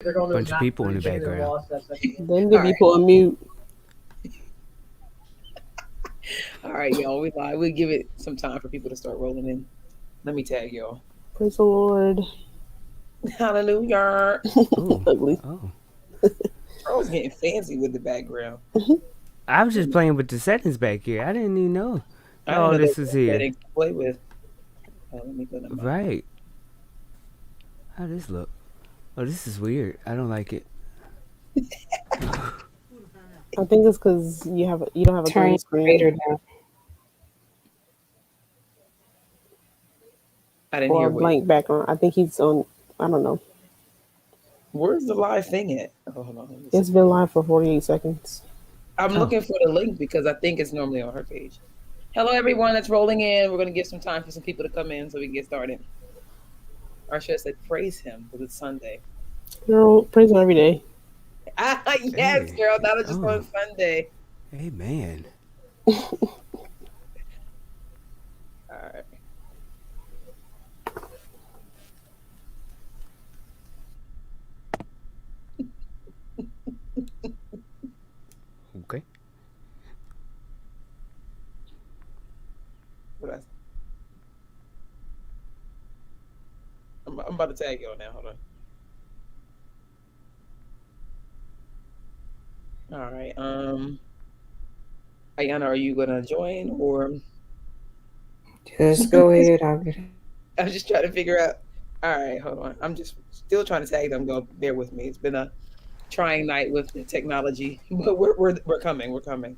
Bunch of people in the background. Then All the right, people on mute. all right, y'all. We live. We'll give it some time for people to start rolling in. Let me tag y'all. Praise the Lord. Hallelujah. Oh, Ugly. oh. Charles getting fancy with the background. I was just playing with the settings back here. I didn't even know I didn't all know there this is was here. settings to play with. Let me go to my. Right. How this look? Oh, this is weird. I don't like it. I think it's because you don't have a Turn green your screen fader down. I didn't or a hear what. blank background. I think he's on. I don't know. Where's the live thing at? Oh, hold on. Let me see. It's been live for 48 seconds. I'm Oh, looking for the link because I think it's normally on her page. Hello, everyone that's rolling in. We're going to give some time for some people to come in so we can get started. Or should I say, praise him because it's Sunday. Girl, praise him every day. Ah, yes, hey. girl. Not just Oh, on Sunday. hey, man. All right. Okay. What I, I'm about to tag y'all now. Hold on. All right. Ayana, are you gonna join or Just go ahead. I'll get it. I'm just trying to figure out. All right, hold on. I'm just still trying to tag them. Go bear with me. It's been a trying night with the technology, but we're coming. We're coming.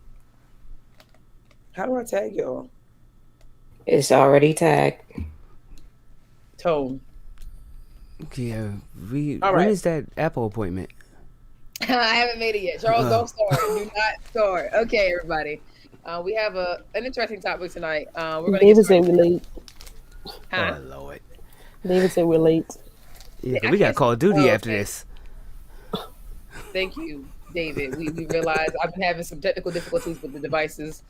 How do I tag y'all? It's already tagged. Tone. Yeah, we. All When right. is that Apple appointment? I haven't made it yet. Charles, Oh, don't start. Do not start. Okay, everybody. We have an interesting topic tonight. We're gonna get David started. said we're late. Huh? oh Lord. David said we're late. Yeah, 'cause I we got can't. Call of Duty Oh, after okay. this. Thank you, David. We realize I've been having some technical difficulties with the devices.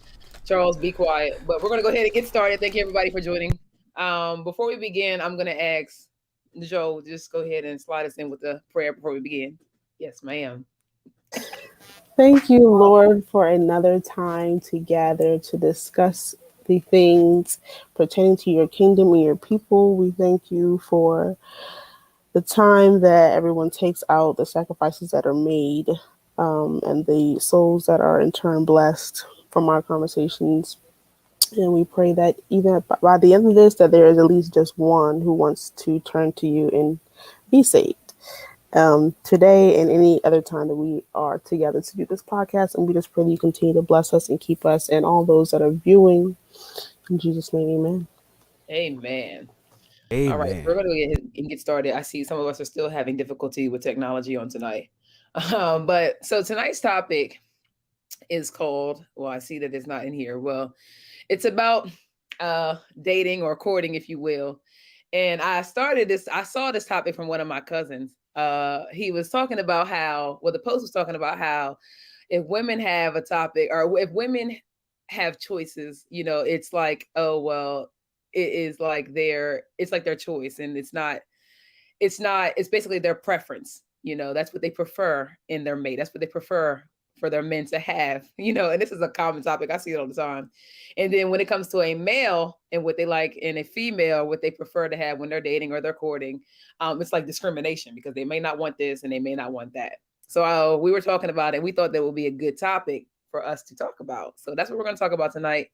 Charles, be quiet. But we're gonna go ahead and get started. Thank you everybody for joining. Before we begin, I'm gonna ask Joe, just go ahead and slide us in with the prayer before we begin. Yes, ma'am. Thank you, Lord, for another time to gather to discuss the things pertaining to your kingdom and your people. We thank you for the time that everyone takes out, the sacrifices that are made, and the souls that are in turn blessed from our conversations. And we pray that even by the end of this, that there is at least just one who wants to turn to you and be saved. Today and any other time that we are together to do this podcast, and we just pray that you continue to bless us and keep us and all those that are viewing. In Jesus' name, amen. Amen. All right, Amen. we're gonna go ahead and get started. I see some of us are still having difficulty with technology on tonight. But so tonight's topic is called, well, I see that it's not in here. Well, it's about dating or courting, if you will. And I saw this topic from one of my cousins. He was talking about how, well, the post was talking about how if women have a topic or if women have choices, it's like, oh, well, it's like their choice and it's basically their preference. That's what they prefer in their mate. That's what they prefer for their men to have, and this is a common topic. I see it all the time. And then when it comes to a male and what they like in a female, what they prefer to have when they're dating or they're courting, it's like discrimination because they may not want this and they may not want that. So we were talking about it. We thought that would be a good topic for us to talk about. So that's what we're going to talk about tonight.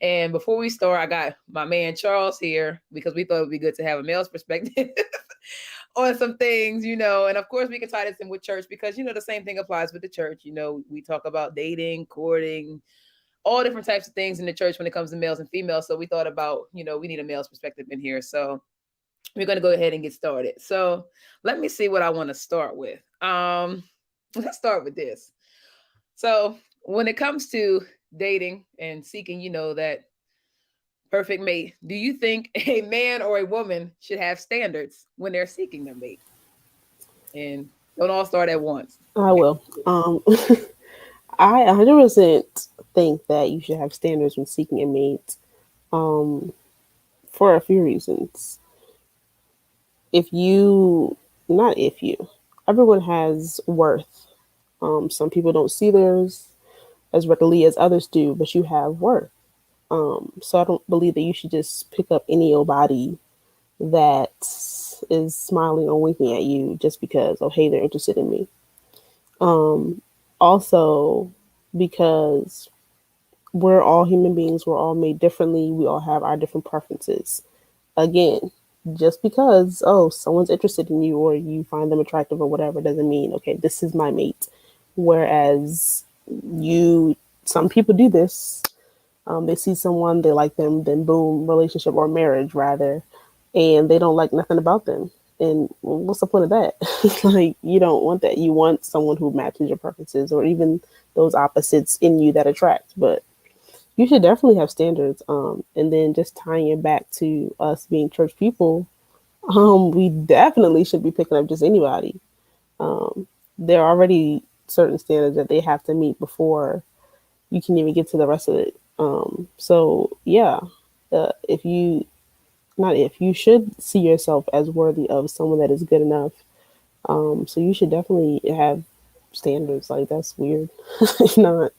And before we start, I got my man Charles here because we thought it would be good to have a male's perspective on some things, and of course we can tie this in with church because the same thing applies with the church. We talk about dating, courting, all different types of things in the church when it comes to males and females. So we thought about, we need a male's perspective in here. So we're going to go ahead and get started. So let me see what I want to start with. Let's start with this. So when it comes to dating and seeking, that perfect mate, do you think a man or a woman should have standards when they're seeking their mate? And don't all start at once. I will. I 100% think that you should have standards when seeking a mate, um, for a few reasons. If you, not if you, everyone has worth. Some people don't see theirs as readily as others do, but you have worth. So I don't believe that you should just pick up any old body that is smiling or winking at you just because, oh, hey, they're interested in me. Also, because we're all human beings, we're all made differently, we all have our different preferences. Again, just because, oh, someone's interested in you or you find them attractive or whatever doesn't mean, okay, this is my mate. Whereas you, some people do this. They see someone, they like them, then boom, relationship or marriage rather, and they don't like nothing about them. And what's the point of that? Like, you don't want that. You want someone who matches your preferences or even those opposites in you that attract. But you should definitely have standards. And then just tying it back to us being church people, we definitely should be picking up just anybody. There are already certain standards that they have to meet before you can even get to the rest of it. So yeah, if you not if you should see yourself as worthy of someone that is good enough. So you should definitely have standards. Like that's weird. Not.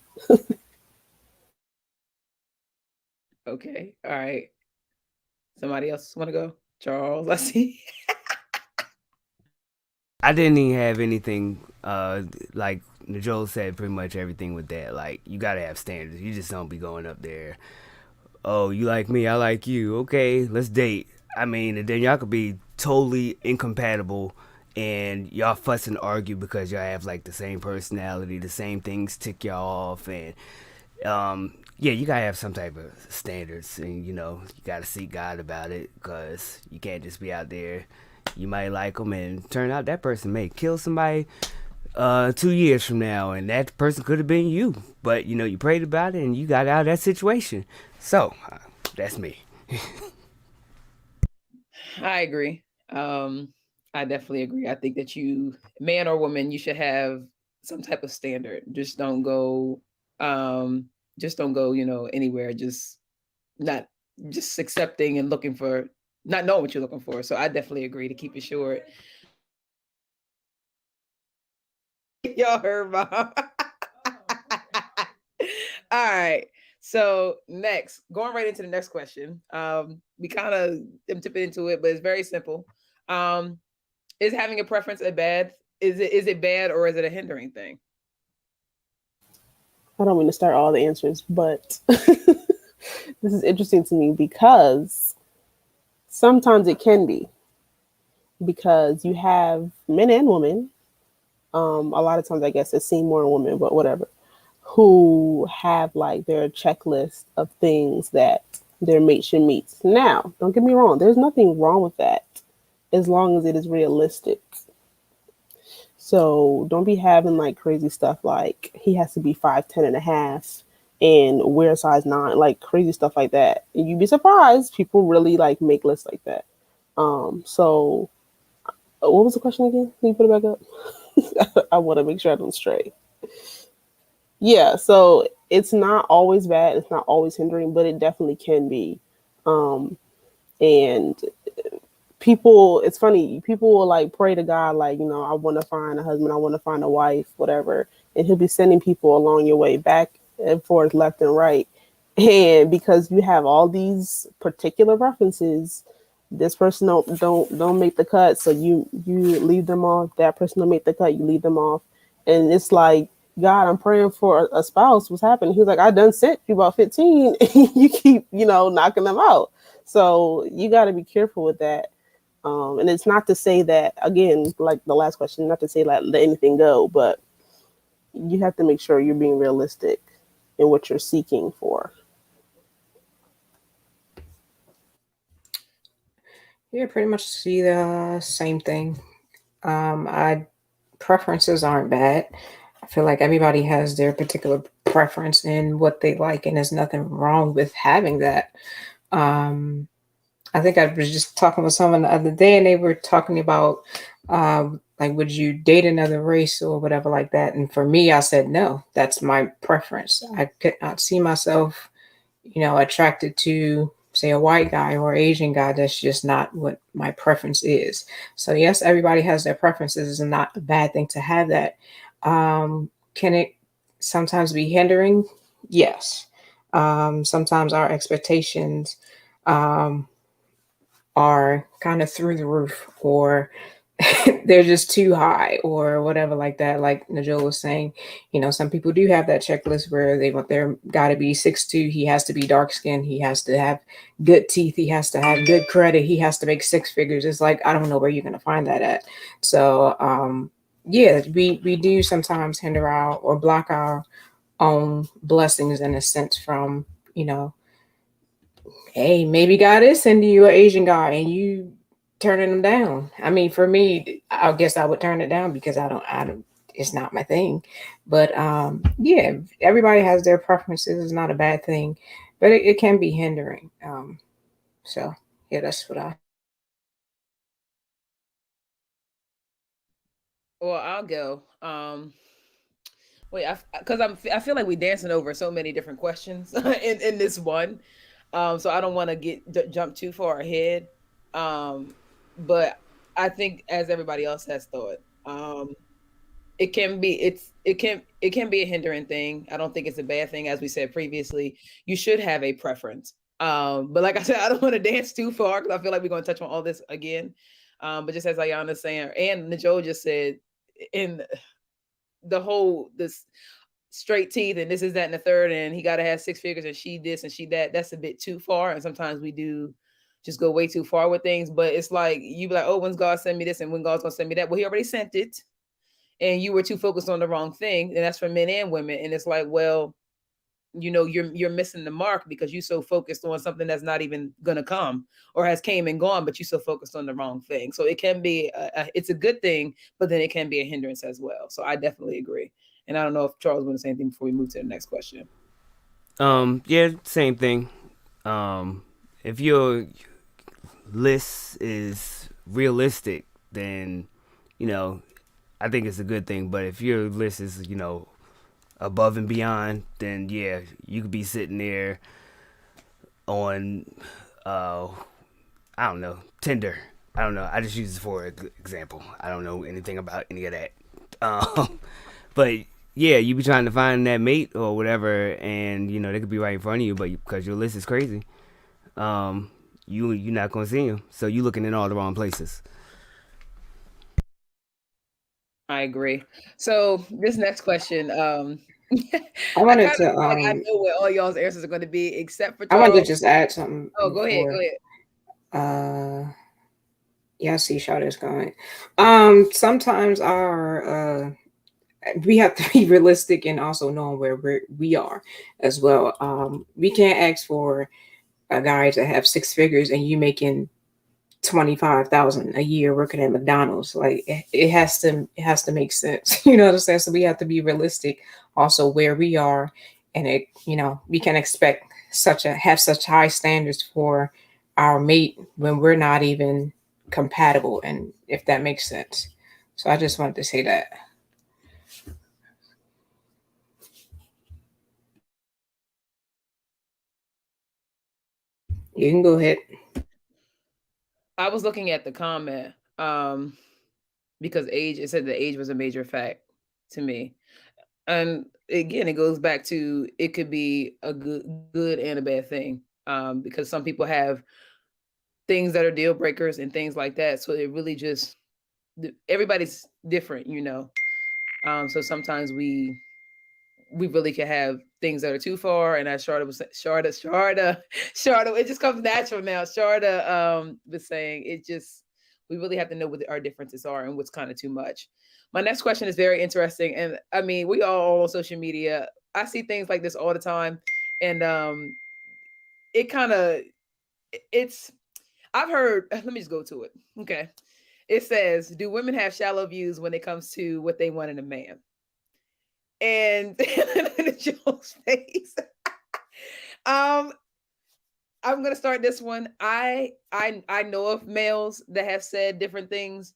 Okay. All right. Somebody else want to go? Charles, I see. I didn't even have anything like Joel said pretty much everything with that. Like you gotta have standards. You just don't be going up there. Oh, you like me, I like you. Okay, let's date. I mean, and then y'all could be totally incompatible and y'all fuss and argue because y'all have like the same personality, the same things tick y'all off, and yeah, you gotta have some type of standards, and you gotta seek God about it because you can't just be out there. You might like them, and turn out that person may kill somebody 2 years from now, and that person could have been you. But you prayed about it, and you got out of that situation. So that's me. I agree. I definitely agree. I think that you, man or woman, you should have some type of standard. Um, just don't go, anywhere. Just not just accepting and looking for, not knowing what you're looking for. So I definitely agree to keep it short. Y'all heard mom. All right. So next, going right into the next question. We kind of am tipping into it, but it's very simple. Um, is having a preference a bad? Is it bad or is it a hindering thing? I don't mean to start all the answers, but this is interesting to me because sometimes it can be because you have men and women. A lot of times, I guess it's seen more in women, but whatever, who have like their checklist of things that their mate should meet. Now, don't get me wrong, there's nothing wrong with that as long as it is realistic. So don't be having like crazy stuff like he has to be 5'10" and a half and wear size 9, like crazy stuff like that. And you'd be surprised people really like make lists like that. So what was the question again? Can you put it back up? I want to make sure I don't stray. Yeah, so it's not always bad. It's not always hindering, but it definitely can be. And people, it's funny, people will like pray to God, like, I want to find a husband, I want to find a wife, whatever. And he'll be sending people along your way, back and forth, left and right. And because you have all these particular references, this person don't make the cut, so you leave them off. That person don't make the cut, you leave them off. And it's like, God, I'm praying for a spouse. What's happening? He was like, I done sent you about 15, and you keep, knocking them out. So you got to be careful with that. And it's not to say that, again, like the last question, not to say like let anything go, but you have to make sure you're being realistic in what you're seeking for. Yeah, pretty much see the same thing. I preferences aren't bad. I feel like everybody has their particular preference in what they like, and there's nothing wrong with having that. Um, I think I was just talking with someone the other day, and they were talking about like, would you date another race or whatever like that? And for me, I said no. That's my preference. I could not see myself, attracted to say a white guy or Asian guy, that's just not what my preference is. So yes, everybody has their preferences. It's not a bad thing to have that. Can it sometimes be hindering? Yes. Sometimes our expectations um, are kind of through the roof, or they're just too high, or whatever, like that. Like Najol was saying, some people do have that checklist where they want their guy to be 6'2". He has to be dark skinned. He has to have good teeth. He has to have good credit. He has to make six figures. It's like, I don't know where you're going to find that at. So, yeah, we do sometimes hinder our or block our own blessings in a sense from, you know, hey, maybe God is sending you an Asian guy and you turning them down. I mean, for me, I guess I would turn it down because I don't, it's not my thing. But yeah, everybody has their preferences. It's not a bad thing, but it can be hindering. So yeah, that's what I. Well, I'll go. Wait, because I feel like we dancing over so many different questions in this one. So I don't want to jump too far ahead. Um, but I think as everybody else has thought, it can be it can be a hindering thing. I don't think it's a bad thing. As we said previously, you should have a preference. But like I said, I don't want to dance too far because I feel like we're going to touch on all this again. But just as Ayana's saying, and Najol just said, in the whole this straight teeth and this is that and the third, and he got to have six figures and she this and she that, that's a bit too far. And sometimes we do just go way too far with things. But it's like you be like, oh, when's God send me this and when God's gonna send me that? Well, he already sent it, and you were too focused on the wrong thing. And that's for men and women. And it's like, well, you're missing the mark because you so focused on something that's not even gonna come or has came and gone, but you so focused on the wrong thing. So it can be it's a good thing, but then it can be a hindrance as well. So I definitely agree. And I don't know if Charles want to say anything before we move to the next question. Yeah, same thing. Um, if your list is realistic, then you know I think it's a good thing. But if your list is above and beyond, then yeah, you could be sitting there on uh I don't know, Tinder. I don't know. I just use it for an example. I don't know anything about any of that. But yeah, you be trying to find that mate or whatever, and they could be right in front of you, but because your list is crazy, you're not gonna see them. So you looking in all the wrong places. I agree. So this next question, I I kind wanted of to feel like I know what all y'all's answers are going to be, except for I wanted to Charles. just add something Oh, go ahead, go before. ahead. Uh, yeah, I see Shawty's going. Sometimes our we have to be realistic and also knowing where we are as well. We can't ask for a guy to have six figures and you making 25,000 a year working at McDonald's. Like it has to make sense. You know what I'm saying? So we have to be realistic also where we are, and we can expect have such high standards for our mate when we're not even compatible, and if that makes sense. So I just wanted to say that. You can go ahead. I was looking at the comment because age. It said the age was a major fact to me, and again, it goes back to it could be a good and a bad thing, because some people have things that are deal breakers and things like that. So it really just everybody's different, so sometimes we really can have things that are too far. And as Sharda was Sharda, it just comes natural now. Sharda was saying it just we really have to know what our differences are and what's kind of too much. My next question is very interesting, and I mean we all on social media. I see things like this all the time, and it kind of it's. I've heard. Let me just go to it. Okay, it says, "Do women have shallow views when it comes to what they want in a man?" And Joe's face. Um, I'm gonna start this one. I know of males that have said different things.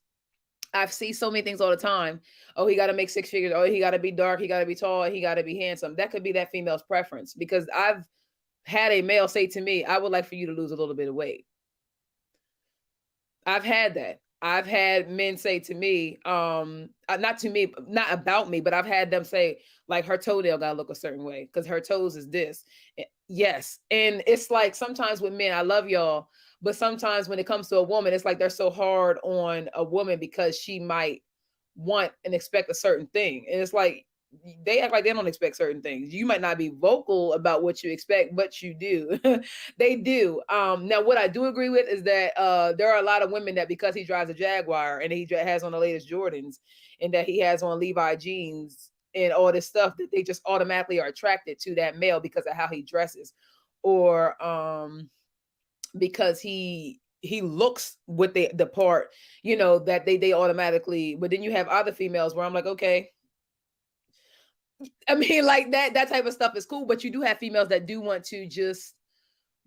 I've seen so many things all the time. Oh, he got to make six figures. Oh, he got to be dark. He got to be tall. He got to be handsome. That could be that female's preference because I've had a male say to me, I would like for you to lose a little bit of weight. I've had that. I've had men say to me, not to me, not about me, but I've had them say, like, her toenail gotta look a certain way because her toes is this. Yes. And it's like sometimes with men, I love y'all, but sometimes when it comes to a woman, it's like they're so hard on a woman because she might want and expect a certain thing. And it's like they act like they don't expect certain things. You might not be vocal about what you expect, but you do. They do. Now what I do agree with is that there are a lot of women that because he drives a Jaguar and has on the latest Jordans and that he has on Levi jeans and all this stuff that they just automatically are attracted to that male because of how he dresses or because he looks with the part, that they automatically. But then you have other females where I'm like, okay, I mean, like that type of stuff is cool, but you do have females that do want to just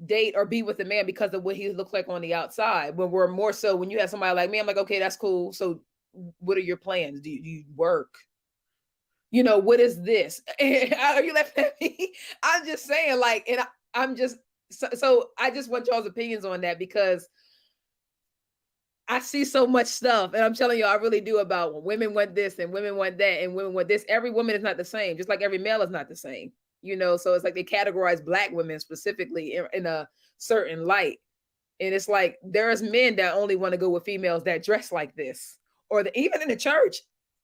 date or be with a man because of what he looks like on the outside. When we're more so when you have somebody like me, I'm like, okay, that's cool. So what are your plans? Do you work? What is this? Are you laughing at me? I'm just saying, like, and I'm just so I just want y'all's opinions on that because I see so much stuff, and I'm telling you, I really do about women want this and women want that and women want this. Every woman is not the same, just like every male is not the same. So it's like they categorize black women specifically in a certain light, and it's like there's men that only want to go with females that dress like this, or even in the church,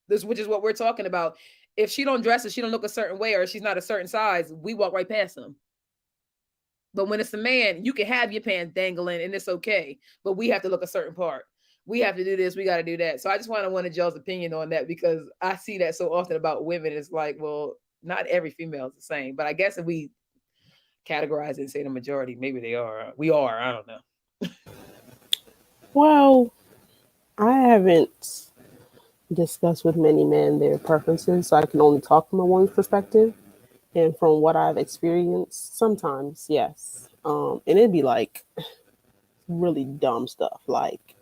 this which is what we're talking about. If she don't dress or she don't look a certain way or she's not a certain size, we walk right past them. But when it's a man, you can have your pants dangling and it's okay. But we have to look a certain part. We have to do this. We got to do that. So I just wanted y'all's opinion on that because I see that so often about women. It's like, well, not every female is the same. But I guess if we categorize it and say the majority, maybe they are. We are. I don't know. Well, I haven't discussed with many men their preferences, so I can only talk from a woman's perspective. And from what I've experienced, sometimes, yes. And it'd be like really dumb stuff. Like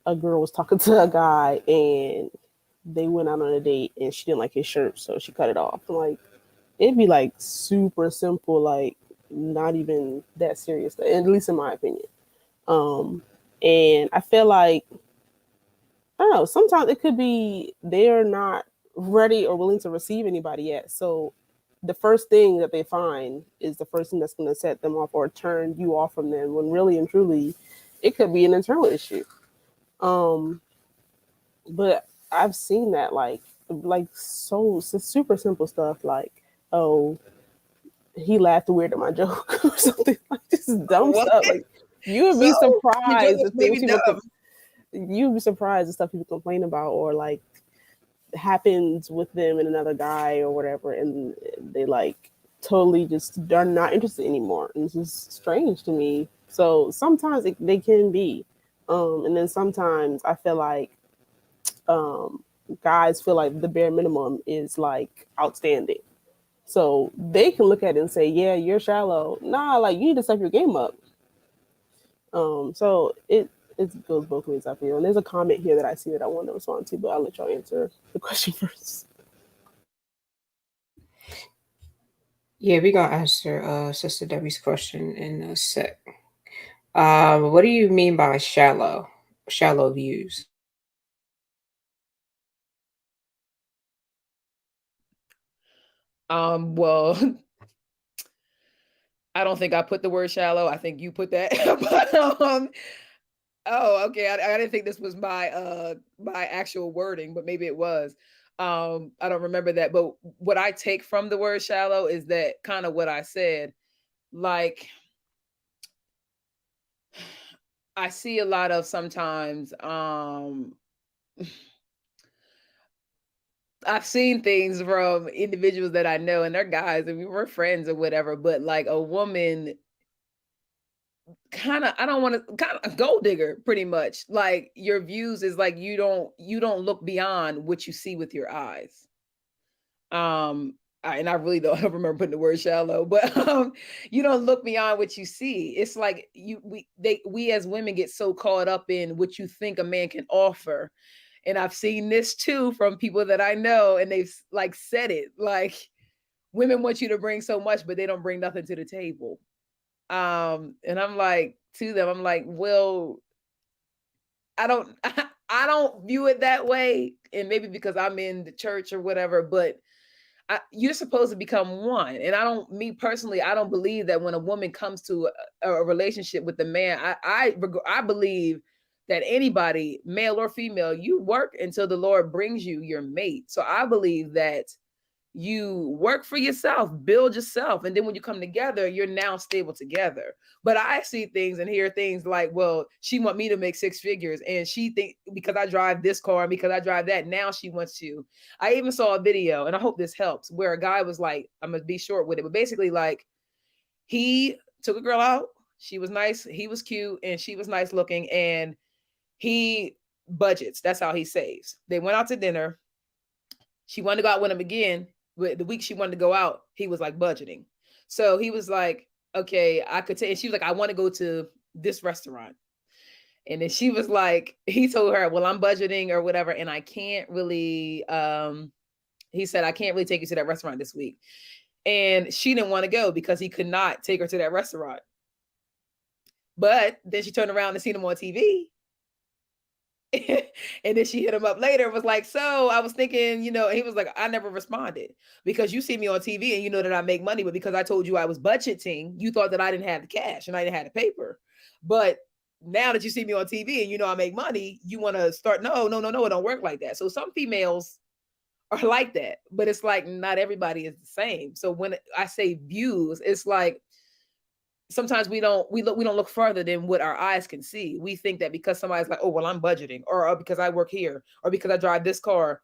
a girl was talking to a guy and they went out on a date and she didn't like his shirt, so she cut it off. Like it'd be like super simple, like not even that serious, at least in my opinion. Um, and I feel like I don't know. Sometimes it could be they're not ready or willing to receive anybody yet. So the first thing that they find is the first thing that's going to set them off or turn you off from them. When really and truly, it could be an internal issue. Um, but I've seen that so super simple stuff like, oh, he laughed weird at my joke or something like this dumb What? stuff. Like you would So be the joke surprised is the things maybe people dumb. you'd be surprised the stuff people complain about or like happens with them and another guy or whatever, and they like totally just are not interested anymore. And it's just strange to me. So sometimes they can be, and then sometimes I feel like um, guys feel like the bare minimum is like outstanding. So they can look at it and say, "Yeah, you're shallow." Nah, like you need to step your game up. So it goes both ways. I feel. And there's a comment here that I see that I want to respond to, but I'll let y'all answer the question first. Yeah, we're gonna answer Sister Debbie's question in a sec. What do you mean by shallow? Shallow views. Well, I don't think I put the word shallow. I think you put that. But oh, okay. I didn't think this was my actual wording, but maybe it was. I don't remember that. But what I take from the word shallow is that kind of what I said. Like I see a lot of sometimes I've seen things from individuals that I know and they're guys and we were friends or whatever, but like a woman kind of I don't want to kind of a gold digger pretty much. Like your views is like you don't look beyond what you see with your eyes. And I really don't remember putting the word shallow, but you don't look beyond what you see. It's like we as women get so caught up in what you think a man can offer. And I've seen this too from people that I know, and they've like said it like women want you to bring so much, but they don't bring nothing to the table. And I'm like to them, I'm like, well, I don't I don't view it that way. And maybe because I'm in the church or whatever, but you're supposed to become one. And I don't, me personally, I don't believe that when a woman comes to a relationship with a man, I believe that anybody, male or female, you work until the Lord brings you your mate. So I believe that you work for yourself, build yourself, and then when you come together, you're now stable together. But I see things and hear things like, well, she want me to make six figures, and she think because I drive this car and because I drive that, now she wants to. I even saw a video, and I hope this helps, where a guy was like, I'm gonna be short with it, but basically like he took a girl out, she was nice, he was cute, and she was nice looking, and he budgets. That's how he saves. They went out to dinner. She wanted to go out with him again. The week she wanted to go out, he was like budgeting. So he was like, okay, I could take, and she was like, I want to go to this restaurant. And then she was like, he told her, well, I'm budgeting or whatever. And I can't really, he said, I can't really take you to that restaurant this week. And she didn't want to go because he could not take her to that restaurant. But then she turned around and seen him on TV. And then she hit him up later, was like, so I was thinking, he was like, I never responded because you see me on TV and you know that I make money, but because I told you I was budgeting, you thought that I didn't have the cash and I didn't have the paper. But now that you see me on TV and you know I make money, you want to start, no, it don't work like that. So some females are like that, but it's like not everybody is the same. So when I say views, it's like sometimes we don't look further than what our eyes can see. We think that because somebody's like, oh well, I'm budgeting, or because I work here, or because I drive this car.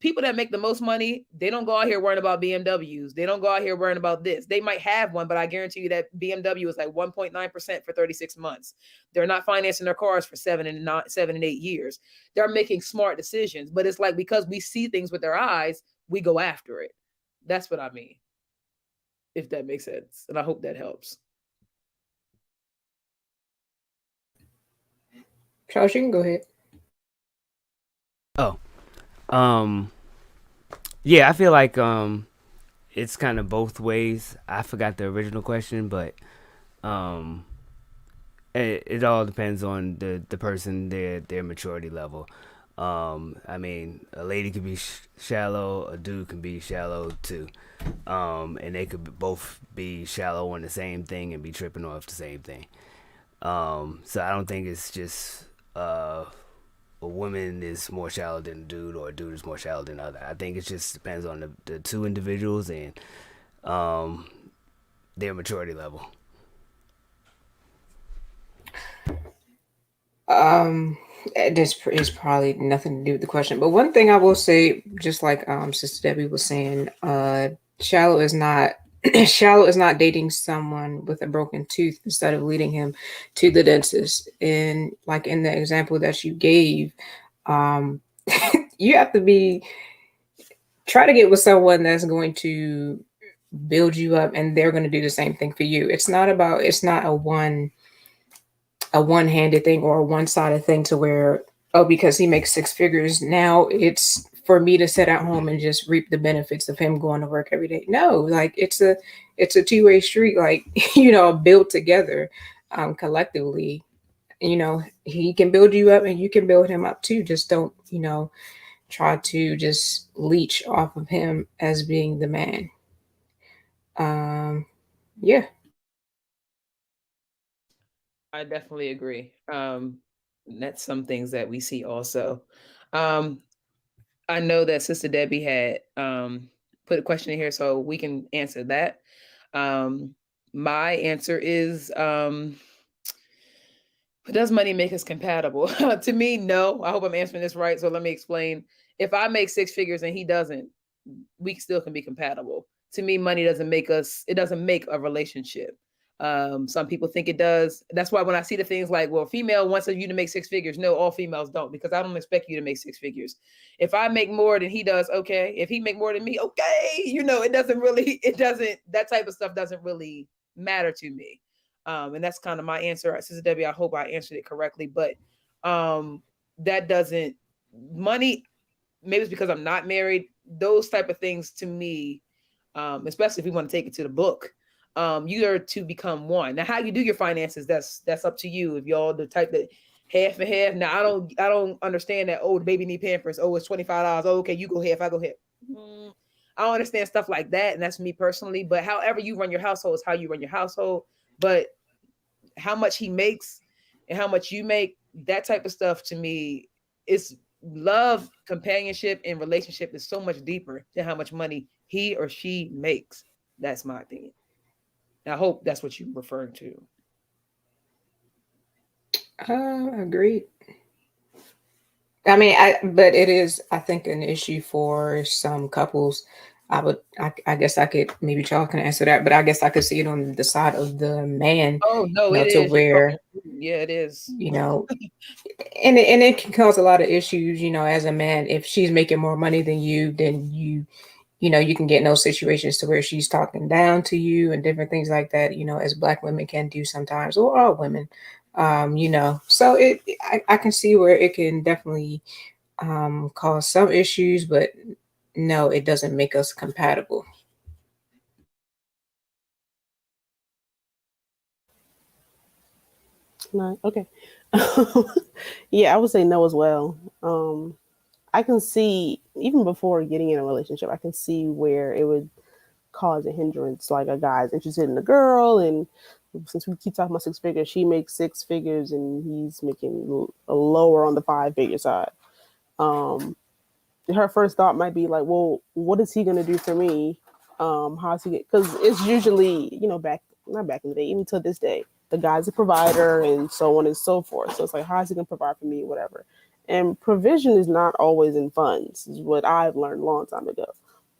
People that make the most money, they don't go out here worrying about BMWs. They don't go out here worrying about this. They might have one, but I guarantee you that BMW is like 1.9% for 36 months. They're not financing their cars for 7 and 8 years. They're making smart decisions. But it's like because we see things with our eyes, we go after it. That's what I mean, if that makes sense. And I hope that helps. Charles, you can go ahead. Oh, um, yeah, I feel like it's kind of both ways. I forgot the original question, but um, it all depends on the person, their maturity level. I mean, a lady could be shallow, a dude can be shallow too, and they could both be shallow on the same thing and be tripping off the same thing. So I don't think it's just a woman is more shallow than a dude or a dude is more shallow than other. I think it just depends on the two individuals and um, their maturity level. Um, this is probably nothing to do with the question, but one thing I will say, just like Sister Debbie was saying, shallow is not shallow is not dating someone with a broken tooth instead of leading him to the dentist. And like in the example that you gave, um, you have to be try to get with someone that's going to build you up, and they're going to do the same thing for you. It's not a one-handed thing or a one-sided thing to where, oh, because he makes six figures now it's for me to sit at home and just reap the benefits of him going to work every day. No, like it's a two-way street, like build together, collectively. He can build you up and you can build him up too. Just don't try to just leech off of him as being the man. um yeah. I definitely agree. That's some things that we see also. Um, I know that Sister Debbie had put a question in here, so we can answer that. Um, my answer is does money make us compatible? To me, no. I hope I'm answering this right. So let me explain. If I make six figures and he doesn't, we still can be compatible. To me, money doesn't make us, it doesn't make a relationship. Some people think it does. That's why when I see the things like, well, female wants you to make six figures. No, all females don't, because I don't expect you to make six figures. If I make more than he does, okay. If he make more than me, okay. It doesn't really, that type of stuff doesn't really matter to me. And that's kind of my answer. Sister Debbie, I hope I answered it correctly, but that doesn't, money, maybe it's because I'm not married. Those type of things to me, especially if we want to take it to the book, You are to become one. Now, how you do your finances, that's up to you. If y'all the type that half and half. Now, I don't understand that. Oh, the baby need Pampers. Oh, it's $25. Oh, okay, you go half, I go half. Mm, I don't understand stuff like that, and that's me personally. But however you run your household is how you run your household. But how much he makes and how much you make, that type of stuff to me is love, companionship, and relationship is so much deeper than how much money he or she makes. That's my opinion. I hope that's what you're referring to. Agreed. I mean, but it is, I think, an issue for some couples. I guess I could, maybe y'all can answer that, but I guess I could see it on the side of the man, Oh no, it to is. You're where, talking. Yeah, it is. you know, and it can cause a lot of issues, as a man. If she's making more money than you, then you can get in those situations to where she's talking down to you and different things like that, as Black women can do sometimes, or all women. So I can see where it can definitely cause some issues, but no, it doesn't make us compatible. No, okay. Yeah, I would say no as well. I can see even before getting in a relationship, I can see where it would cause a hindrance. Like a guy's interested in a girl, and since we keep talking about six figures, she makes six figures, and he's making a lower on the five-figure side. Um, her first thought might be like, well, what is he gonna do for me? How's he get? Because it's usually, back not back in the day, even to this day, the guy's a provider and so on and so forth. So it's like, how's he gonna provide for me, whatever. And provision is not always in funds, is what I've learned a long time ago.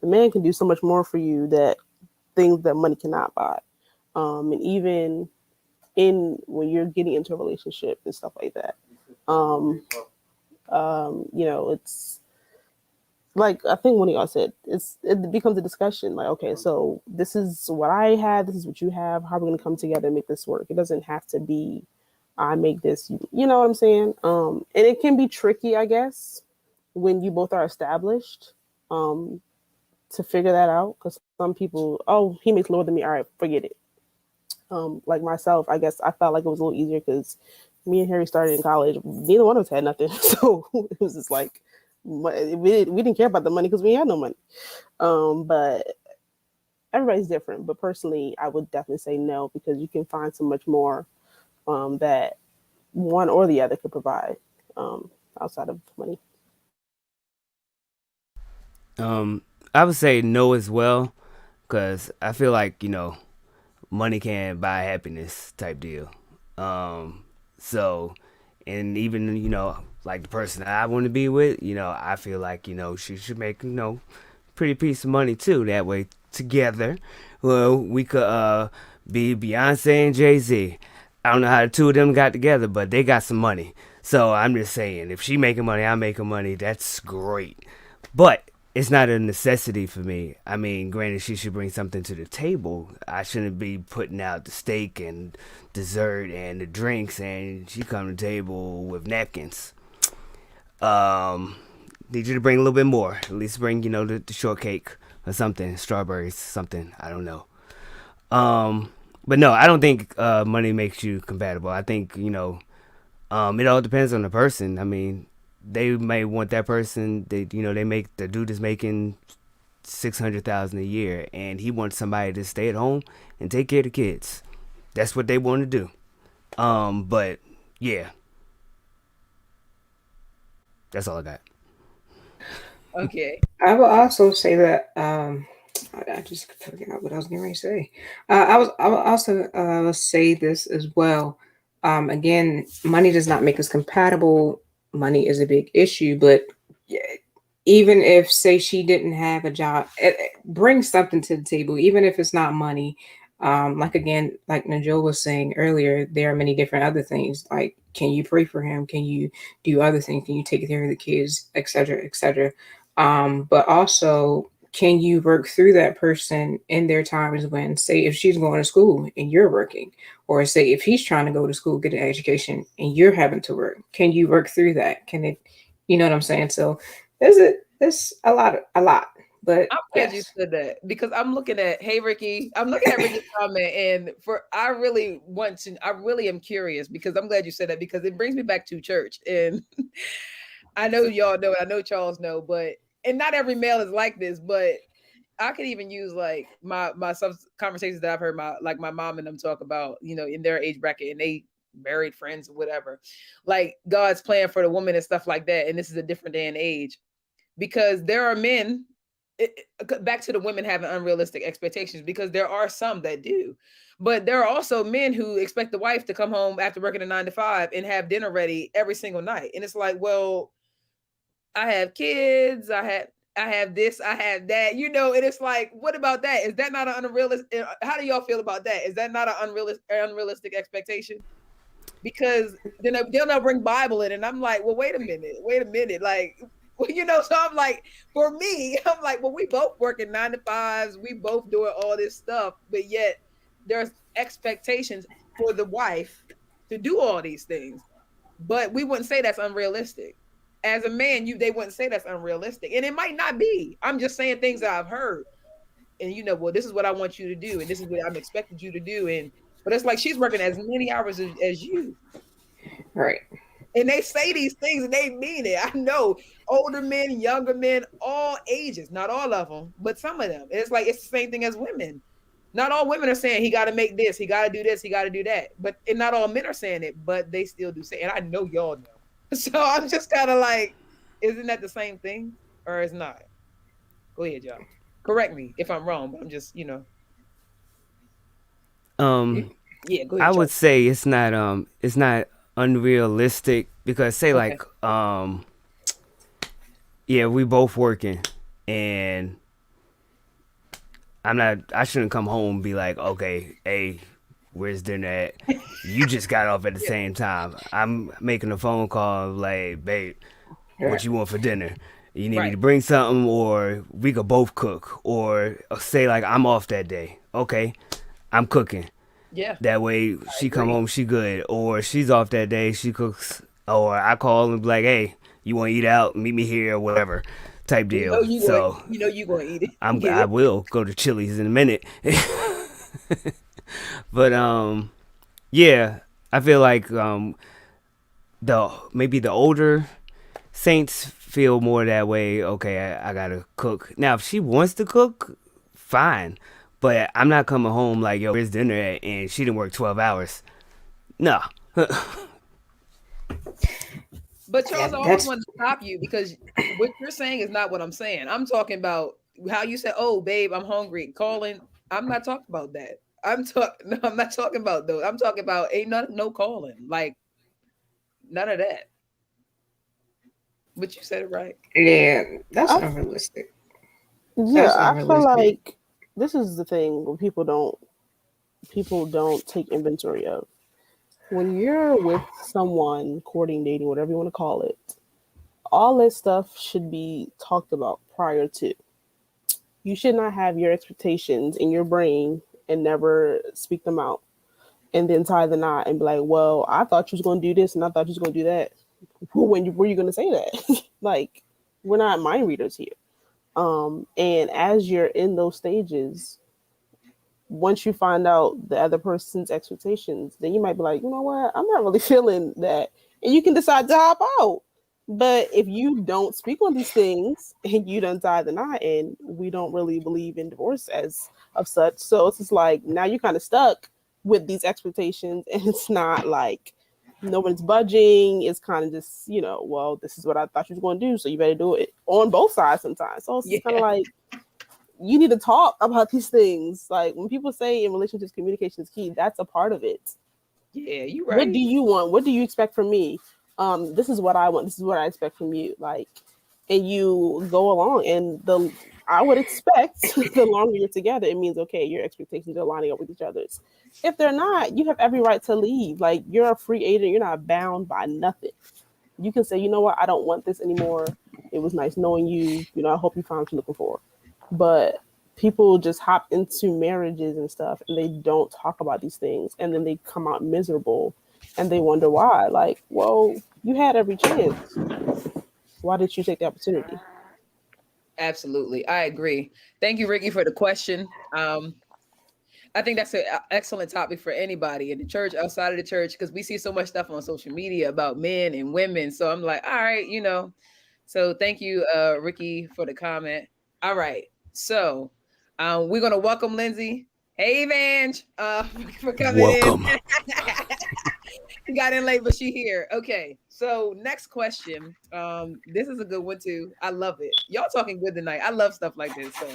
The man can do so much more for you that things that money cannot buy. And even in when you're getting into a relationship and stuff like that, um, it's like I think one of y'all said, it becomes a discussion. Like, okay, so this is what I have, this is what you have. How are we going to come together and make this work? It doesn't have to be I make this. You know what I'm saying? And it can be tricky, I guess, when you both are established, um, to figure that out. Because some people, oh, he makes lower than me. All right, forget it. Like myself, I guess I felt like it was a little easier because me and Harry started in college. Neither one of us had nothing, so it was just like we didn't care about the money because we had no money. But everybody's different. But personally, I would definitely say no because you can find so much more that one or the other could provide outside of money. I would say no as well, because I feel like money can't buy happiness type deal. Um, so, and even like the person that I want to be with, I feel like she should make pretty piece of money too. That way together, well, we could be Beyonce and Jay-Z. I don't know how the two of them got together, but they got some money. So I'm just saying, if she making money, I'm making money. That's great. But it's not a necessity for me. I mean, granted, she should bring something to the table. I shouldn't be putting out the steak and dessert and the drinks, and she come to the table with napkins. Um, Need you to bring a little bit more. At least bring, the shortcake or something, strawberries, something. I don't know. Um, but no, I don't think money makes you compatible. I think it all depends on the person. I mean, they may want that person. They make the dude is making 600,000 a year, and he wants somebody to stay at home and take care of the kids. That's what they want to do. But yeah, that's all I got. Okay. I will also say that I just forgot what I was going to say. I will also say this as well. Again, money does not make us compatible. Money is a big issue, but yeah, even if, say, she didn't have a job, bring something to the table, even if it's not money. Like, again, like Najol was saying earlier, there are many different other things. Like, can you pray for him? Can you do other things? Can you take care of the kids, etc., etc.? But also, can you work through that person in their times when, say, if she's going to school and you're working, or say if he's trying to go to school, get an education, and you're having to work? Can you work through that? Can it, you know what I'm saying? So there's a lot, But I'm glad you yes, said that because I'm looking at, hey Ricky, I'm looking at Ricky's comment, and I really am curious because I'm glad you said that because it brings me back to church, and I know y'all know, I know Charles know, but and not every male is like this, but I could even use like my some conversations that I've heard my mom and them talk about, in their age bracket, and they married friends or whatever, like God's plan for the woman and stuff like that, and this is a different day and age because there are men, back to the women having unrealistic expectations because there are some that do, but there are also men who expect the wife to come home after working a 9 to 5 and have dinner ready every single night, and it's like, well, I have kids, I have this, I have that, and it's like, what about that? Is that not an unrealistic? How do y'all feel about that? Is that not an unrealistic expectation? Because then they'll now bring Bible in, and I'm like, well, wait a minute, like, so I'm like, for me, I'm like, well, we both working 9 to 5s, we both doing all this stuff, but yet there's expectations for the wife to do all these things, but we wouldn't say that's unrealistic. As a man, they wouldn't say that's unrealistic, and it might not be. I'm just saying things that I've heard, and well, this is what I want you to do, and this is what I'm expecting you to do, and but it's like she's working as many hours as you, right. and they say these things and they mean it. I know older men, younger men, all ages, not all of them, but some of them. It's like it's the same thing as women. Not all women are saying he got to make this, he got to do this, he got to do that. But and not all men are saying it, but they still do say. And I know y'all know. So I'm just kind of like, isn't that the same thing, or is not? Go ahead, y'all. Correct me if I'm wrong, but I'm just Um, yeah. Go I ahead, would Charles. say it's not unrealistic because say Okay. like yeah, we both working, and I shouldn't come home and be like, okay, hey, where's dinner at? You just got off at the Yeah. same time. I'm making a phone call like, babe, what Yeah. you want for dinner? You need me Right. to bring something, or we could both cook, or say like I'm off that day. Okay, I'm cooking. Yeah. That way I she come agree. home, she good. Or she's off that day, she cooks. Or I call and be like, hey, you want to eat out? Meet me here or whatever, type We deal. know you going. So You know you going to eat it. Get I it. will go to Chili's in a minute. But yeah, I feel like the maybe the older saints feel more that way. Okay, I gotta cook now. If she wants to cook, fine. But I'm not coming home like, yo, where's dinner at? And she didn't work 12 hours. No. But Yeah, Charles, I always that's wanted to stop you because what you're saying is not what I'm saying. I'm talking about how you said, "Oh, babe, I'm hungry." Calling. I'm not talking about that. I'm talking. No, I'm not talking about those. I'm talking about ain't no calling. Like none of that. But you said it right. yeah, that's I, unrealistic. yeah, That's I feel unrealistic. like this is the thing where people don't take inventory of. When you're with someone, courting, dating, whatever you want to call it, all this stuff should be talked about prior to. You should not have your expectations in your brain and never speak them out and then tie the knot and be like, well, I thought you was going to do this and I thought you was going to do that. When were you going to say that? Like, we're not mind readers here. And as you're in those stages, once you find out the other person's expectations, then you might be like, you know what, I'm not really feeling that. And you can decide to hop out. But if you don't speak on these things and you don't tie the knot, and we don't really believe in divorce as of such, so it's just like now you're kind of stuck with these expectations, and it's not like nobody's budging. It's kind of just, well, this is what I thought you was going to do, so you better do it on both sides sometimes. So it's just kind of Yeah. like you need to talk about these things. Like when people say in relationships, communication is key, that's a part of it. Yeah. You What do right. you want? What do you expect from me? This is what I want. This is what I expect from you. Like, and you go along, and I would expect the longer you're together, it means okay, your expectations are lining up with each other's. If they're not, you have every right to leave. Like you're a free agent. You're not bound by nothing. You can say, you know what, I don't want this anymore. It was nice knowing you. I hope you found what you're looking for. But people just hop into marriages and stuff and they don't talk about these things and then they come out miserable and they wonder why. Like, well, you had every chance. Why did you take the opportunity? Absolutely. I agree. Thank you, Ricky, for the question. I think that's an excellent topic for anybody in the church, outside of the church, because we see so much stuff on social media about men and women. So I'm like, all right, you know. So thank you, Ricky, for the comment. All right. So we're gonna welcome Lindsay. Hey, Vange, for coming in. Welcome. She got in late, but she here. Okay. So next question. This is a good one too. I love it. Y'all talking good tonight. I love stuff like this. So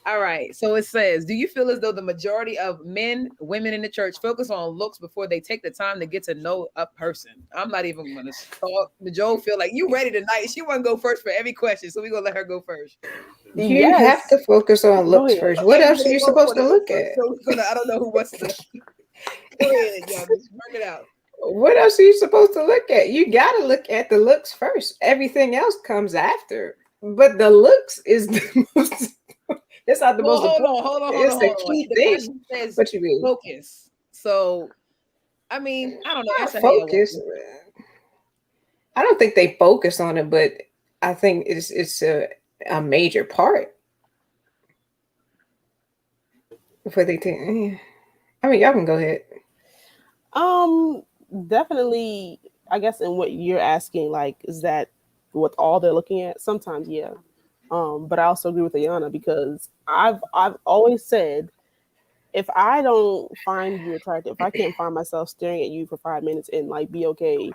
all right. So it says, do you feel as though the majority of men, women in the church focus on looks before they take the time to get to know a person? I'm not even going to talk. Joe feel like you ready tonight. She want to go first for every question, so we're going to let her go first. You have Yes. to focus on Go looks ahead. first. What Okay, else are we're you going to supposed to go look first. at? So we're gonna, I don't know who wants to. Go ahead, y'all. Just bring it out. What else are you supposed to look at? You got to look at the looks first. Everything else comes after. But the looks is the most, it's not the Well, most hold important. on, hold on, hold on, It's the hold on. key The thing. question says What you mean? focus. So, I mean, I don't know. Not Answer how y'all want focus. to. I don't think they focus on it, but I think it's a major part before they take. I mean, y'all can go ahead. Um, Definitely. I guess in what you're asking, like, is that what all they're looking at? Sometimes, yeah. But I also agree with Ayana because I've always said if I don't find you attractive, if I can't find myself staring at you for 5 minutes and like be okay,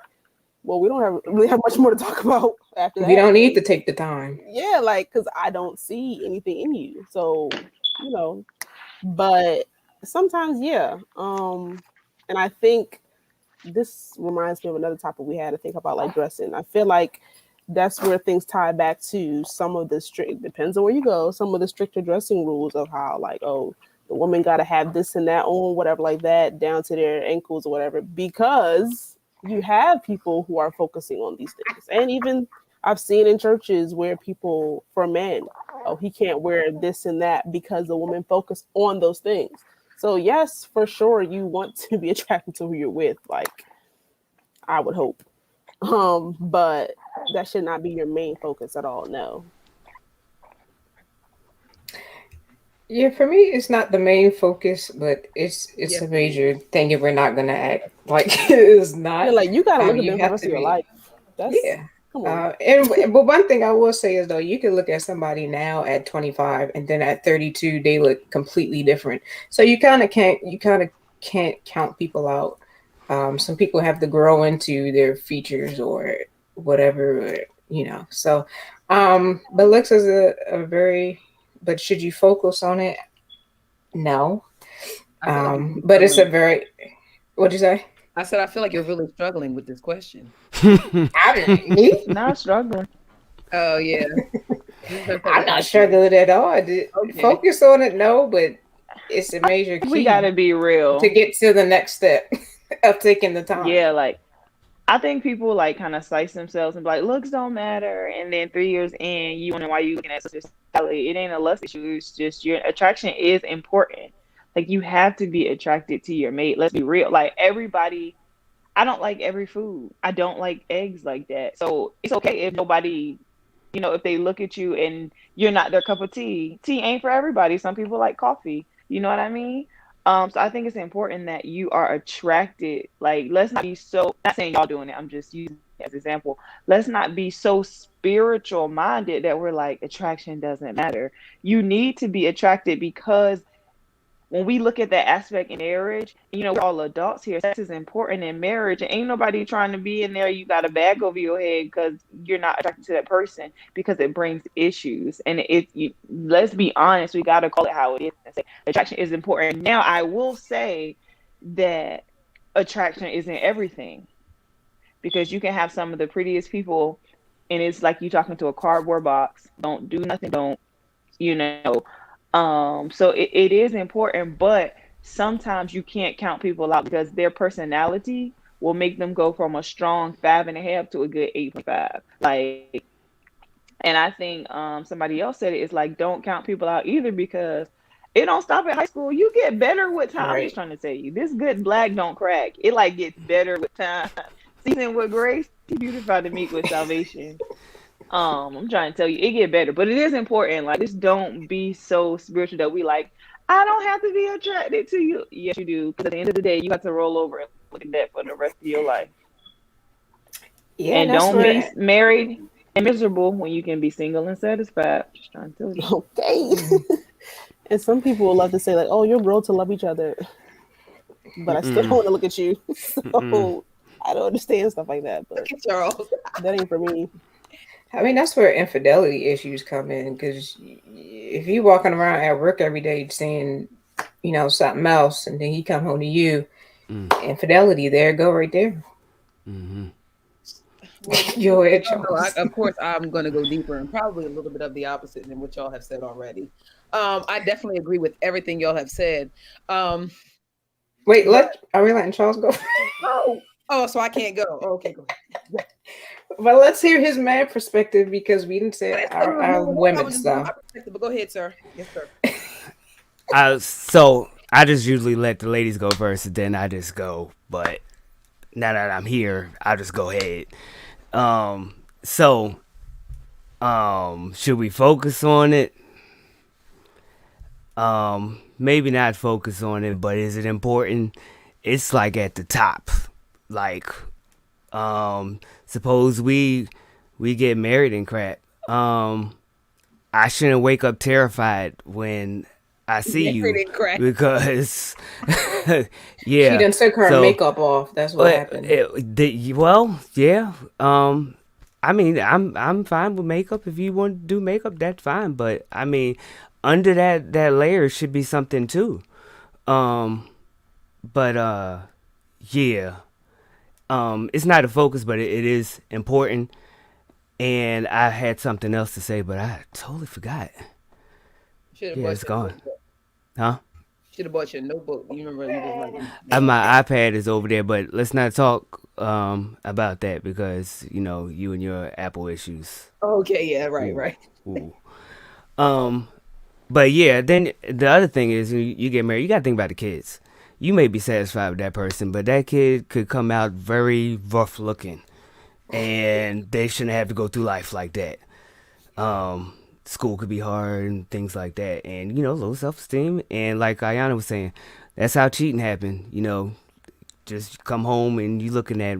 well, we don't have really have much more to talk about after We that. don't need to 'Cause, take the time. yeah, like because I don't see anything in you, so you know. But sometimes, yeah. And I think this reminds me of another topic we had to think about, like dressing. I feel like that's where things tie back to some of the strict, depends on where you go, some of the stricter dressing rules of how, like, oh, the woman got to have this and that on, whatever, like that, down to their ankles or whatever, because you have people who are focusing on these things. And even I've seen in churches where people, for men, oh, he can't wear this and that because the woman focused on those things. So yes, for sure, you want to be attracted to who you're with. Like I would hope, but that should not be your main focus at all. No. Yeah, for me, it's not the main focus, but it's Yes, a it is. major thing if we're not gonna act like it's Yeah, not. like you got to look at You them for the have rest to of your be. life. That's Yeah. come on. But one thing I will say is though, you can look at somebody now at 25, and then at 32, they look completely different. So you kind of can't count people out. Some people have to grow into their features or whatever, So, but looks is a very. But should you focus on it? No. I feel like you're really But it's struggling. a very. What'd you say? I said I feel like you're really struggling with this question. Me? Not struggling. Oh yeah, this is her I'm second not time today. struggling at all. Okay. Focus on it, no, but it's a I major think we gotta key be to real. get to the next step of taking the time. Yeah, like I think people like kind of slice themselves and be like, looks don't matter. And then 3 years in, you wonder why you looking at such a salad. It ain't a lust issue. It's just your attraction is important. Like you have to be attracted to your mate. Let's be real. Like everybody, I don't like every food. I don't like eggs like that. So it's okay if nobody, if they look at you and you're not their cup of tea. Tea ain't for everybody. Some people like coffee. You know what I mean? So I think it's important that you are attracted. Like, let's not be so, not saying y'all doing it, I'm just using it as an example. Let's not be so spiritual minded that we're like, attraction doesn't matter. You need to be attracted because when we look at that aspect in marriage, we're all adults here. Sex is important in marriage, and ain't nobody trying to be in there. You got a bag over your head because you're not attracted to that person because it brings issues. And let's be honest, we got to call it how it is and say attraction is important. Now, I will say that attraction isn't everything because you can have some of the prettiest people, and it's like you talking to a cardboard box. Don't do nothing. Don't you know? So it is important, but sometimes you can't count people out because their personality will make them go from a strong 5.5 to a good 8.5. Like, and I think somebody else said it. It's like don't count people out either because it don't stop at high school. You get better with time. I'm just Right. trying to tell you, this good black don't crack. It like gets better with time. Seasoned with grace, beautified to meet with salvation. I'm trying to tell you, it get better, but it is important. Like, just don't be so spiritual that we like, I don't have to be attracted to you. Yes, you do. Because at the end of the day, you have to roll over and look at that for the rest of your life. Yeah, and And that's don't be where married and miserable when you can be single and satisfied. Just trying to tell you. Okay. And some people will love to say like, "Oh, you're grown to love each other," but I still don't Mm-mm. want to look at you. Mm-mm. So I don't understand stuff like that. Look But at Charles. that ain't for me. I mean, that's where infidelity issues come in. Because if you walking around at work every day saying, something else, and then he come home to you, Mm. infidelity, there go right there. Mm-hmm. Well, Go ahead, y'all know, Charles. of course, I'm going to go deeper and probably a little bit of the opposite than what y'all have said already. I definitely agree with everything y'all have said. Um, Wait, but are we letting Charles go? oh, so I can't go. Oh, okay, go ahead. But let's hear his man perspective because we didn't say No, no, our no, no, I women was just doing my stuff. perspective, but go ahead, sir. Yes, sir. So I just usually let the ladies go first, and then I just go. But now that I'm here, I'll just go ahead. Um, so, should we focus on it? Maybe not focus on it, but is it important? It's like at the top. Like, suppose we get married and crap. I shouldn't wake up terrified when I see Married you and crack. because She yeah. done took her So makeup off. That's what happened. well, yeah. I mean, I'm fine with makeup. If you want to do makeup, that's fine. But I mean, under that layer should be something too. Um, but yeah. It's not a focus, but it is important. And I had something else to say, but I totally forgot. Should have Yeah, bought it's your gone. notebook. Huh? Should have bought your notebook. You remember you was like, My iPad is over there, but let's not talk about that because you and your Apple issues. okay, yeah, right, Ooh, right. ooh. Um, but yeah, then the other thing is you get married, you got to think about the kids. You may be satisfied with that person, but that kid could come out very rough looking, and they shouldn't have to go through life like that. Um, School could be hard and things like that, and low self esteem. And like Ayana was saying, that's how cheating happened. Just come home and you looking at,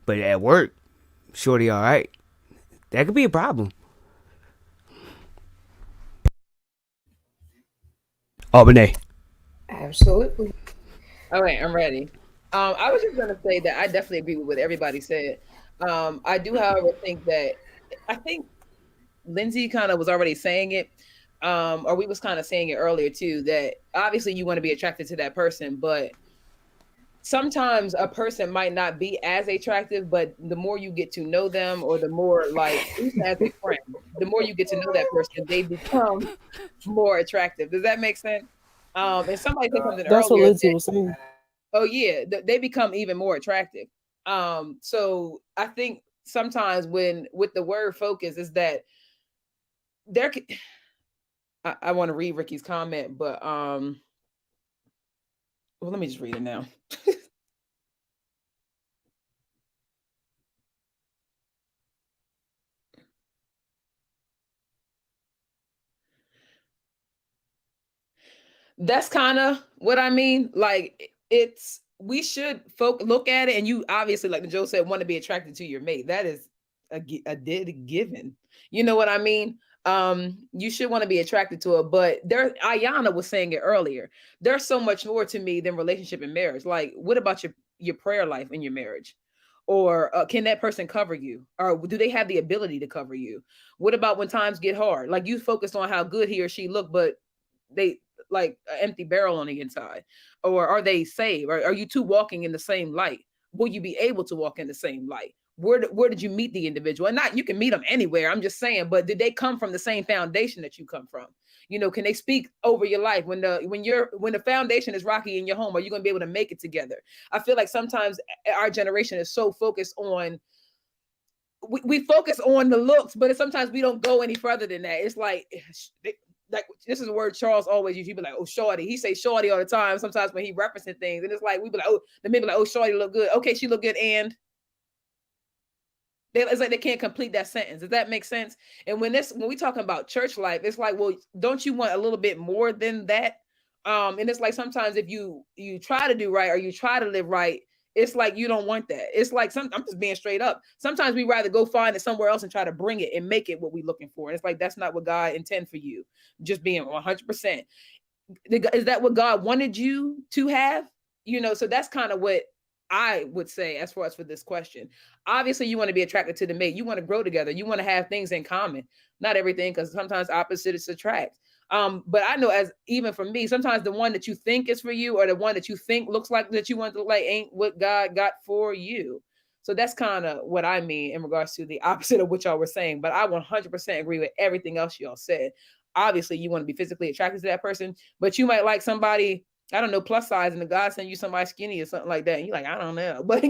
but at work, shorty, all right, that could be a problem. Albany. Absolutely. All right, I'm ready. I was just gonna say that I definitely agree with what everybody said. I do, however, think that I think Lindsay kind of was already saying it, or we was kind of saying it earlier too. That obviously you want to be attracted to that person, but sometimes a person might not be as attractive, but the more you get to know them, or the more like even as a friend, the more you get to know that person, they become more attractive. Does that make sense? And somebody said something That's what earlier Lindsay that, was saying. oh yeah, they become even more attractive. So I think sometimes when with the word focus is that there I want to read Ricky's comment, but well, let me just read it now. That's kind of what I mean. Like it's we should look at it, and you obviously, like the Joe said, want to be attracted to your mate. That is a dead given. You know what I mean? You should want to be attracted to it, but there, Ayana was saying it earlier. There's so much more to me than relationship and marriage. Like, what about your prayer life in your marriage? Or can that person cover you? Or do they have the ability to cover you? What about when times get hard? Like you focused on how good he or she looked, but they like an empty barrel on the inside? Or are they saved? Or are you two walking in the same light? Will you be able to walk in the same light? Where did you meet the individual? And not you can meet them anywhere. I'm just saying, but did they come from the same foundation that you come from? Can they speak over your life when the foundation is rocky in your home? Are you going to be able to make it together? I feel like sometimes our generation is so focused on we focus on the looks, but sometimes we don't go any further than that. It's like this is a word Charles always uses. He be like, "Oh, shorty." He say "shorty" all the time. Sometimes when he referencing things, and it's like we be like, "Oh," the maybe like, "Oh, shorty look good." Okay, she look good, and It's like they can't complete that sentence. Does that make sense? And when we talking about church life, it's like, well, don't you want a little bit more than that? And it's like sometimes if you try to do right or you try to live right, it's like you don't want that. It's like I'm just being straight up. Sometimes we rather go find it somewhere else and try to bring it and make it what we're looking for. And it's like that's not what God intend for you. Just being 100%. Is that what God wanted you to have? So that's kind of what I would say as far as for this question. Obviously, you want to be attracted to the mate. You want to grow together. You want to have things in common. Not everything, because sometimes opposites attract. But I know, as even for me, sometimes the one that you think is for you or the one that you think looks like that you want to look like ain't what God got for you. So that's kind of what I mean in regards to the opposite of what y'all were saying. But I 100% agree with everything else y'all said. Obviously, you want to be physically attracted to that person, but you might like somebody, I don't know, plus size, and the God send you somebody skinny or something like that. And you're like, I don't know. But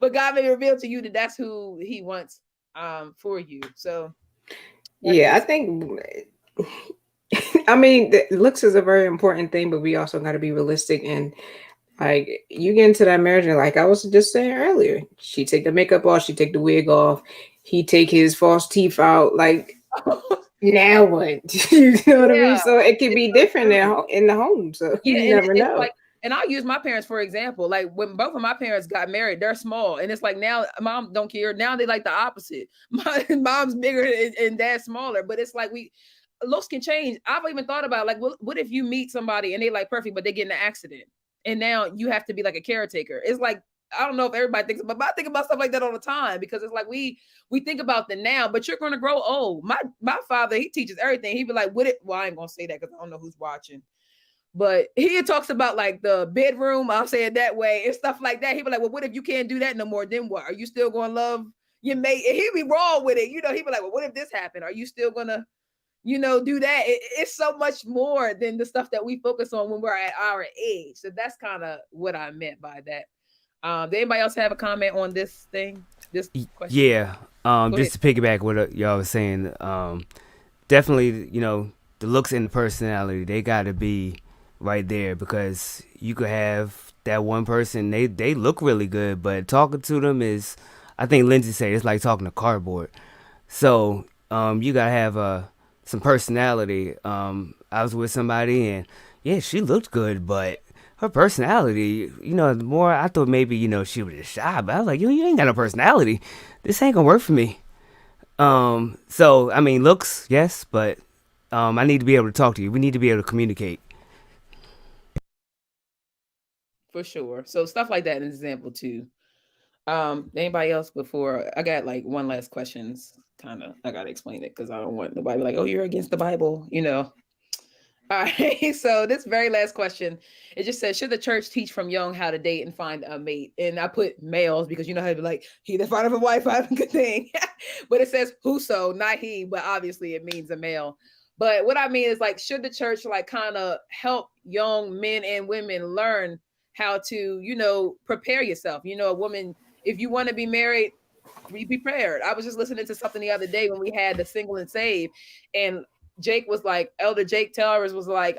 but God may reveal to you that that's who he wants for you. So Yeah, I think I mean, looks is a very important thing, but we also got to be realistic. And like, you get into that marriage, and like I was just saying earlier, she take the makeup off, she take the wig off, he take his false teeth out. Like, now what? You know what I mean? yeah, So it could it's be so different true. in the home. So Yeah, you and never it's know. like, and I'll use my parents for example. Like when both of my parents got married, they're small, and it's like now mom don't care. Now they like the opposite. My mom's bigger and dad's smaller, but it's like we looks can change. I've even thought about like, what if you meet somebody and they like perfect, but they get in an accident, and now you have to be like a caretaker. It's like I don't know if everybody thinks about, but I think about stuff like that all the time because it's like we think about the now, but you're going to grow old. My father, he teaches everything. He'd be like, "What it?" Well, I ain't gonna say that because I don't know who's watching. But he talks about like the bedroom, I'll say it that way, and stuff like that. He'd be like, well, what if you can't do that no more? Then what? Are you still gonna love your mate? And he'd be wrong with it. He'd be like, well, what if this happened? Are you still gonna, do that? It's so much more than the stuff that we focus on when we're at our age. So that's kind of what I meant by that. Did anybody else have a comment on this thing? This question? Yeah. Go ahead. Just to piggyback what y'all was saying, definitely, the looks and the personality, they got to be right there because you could have that one person, they look really good, but talking to them is, I think Lindsay said, it's like talking to cardboard. So you got to have some personality. I was with somebody and, yeah, she looked good, but her personality, the more I thought maybe, she was just shy, but I was like, you ain't got no personality. This ain't gonna work for me. So I mean, looks, yes, but I need to be able to talk to you. We need to be able to communicate. For sure. So stuff like that, an example too. Anybody else before I got like one last questions? Kind of, I gotta explain it because I don't want nobody to be like, oh, you're against the Bible. All right. So this very last question, it just says, should the church teach from young how to date and find a mate? And I put males because you know how to be like, he that findeth a wife, I have a good thing. But it says whoso, not he, but obviously it means a male. But what I mean is like, should the church like kind of help young men and women learn how to, prepare yourself? A woman, if you want to be married, be prepared. I was just listening to something the other day when we had the single and save, and Jake was like, Elder Jake Towers was like,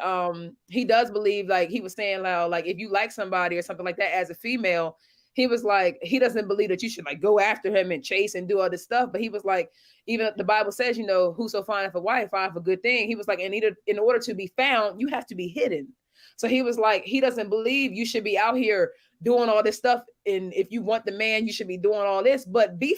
he does believe, like he was saying loud, like if you like somebody or something like that as a female, he was like, he doesn't believe that you should like go after him and chase and do all this stuff. But he was like, even the Bible says, whoso findeth a wife findeth a good thing. He was like, and either in order to be found, you have to be hidden. So he was like, he doesn't believe you should be out here doing all this stuff. And if you want the man, you should be doing all this, but be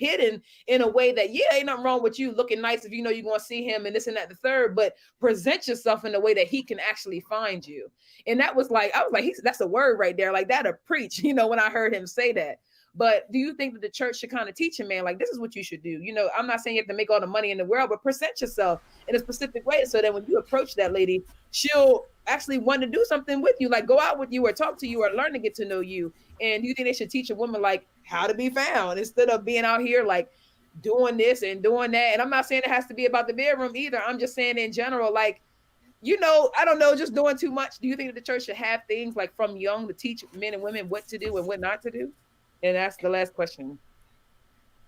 hidden in a way that, yeah, ain't nothing wrong with you looking nice if you're going to see him and this and that, the third, but present yourself in a way that he can actually find you. And that was like, I was like, that's a word right there. Like that'll preach, when I heard him say that. But do you think that the church should kind of teach a man, like, this is what you should do? I'm not saying you have to make all the money in the world, but present yourself in a specific way so that when you approach that lady, she'll actually want to do something with you, like go out with you or talk to you or learn to get to know you. And do you think they should teach a woman like how to be found instead of being out here like doing this and doing that? And I'm not saying it has to be about the bedroom either. I'm just saying in general, like, I don't know, just doing too much. Do you think that the church should have things like from young to teach men and women what to do and what not to do? And that's the last question.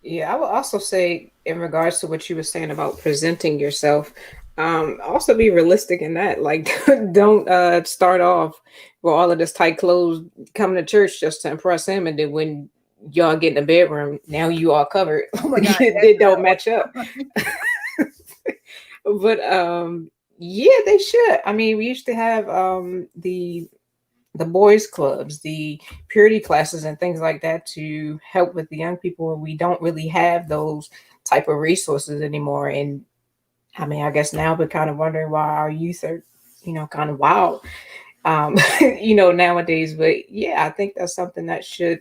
Yeah, I would also say in regards to what you were saying about presenting yourself, also be realistic in that. Like, don't start off with all of this tight clothes coming to church just to impress him, and then when y'all get in the bedroom, now you all covered. Oh my God, They don't match up. But yeah, they should. I mean, we used to have the boys clubs, the purity classes and things like that to help with the young people. We don't really have those type of resources anymore. And I mean, I guess now we're kind of wondering why our youth are, kind of wild, um, nowadays. But yeah, I think that's something that should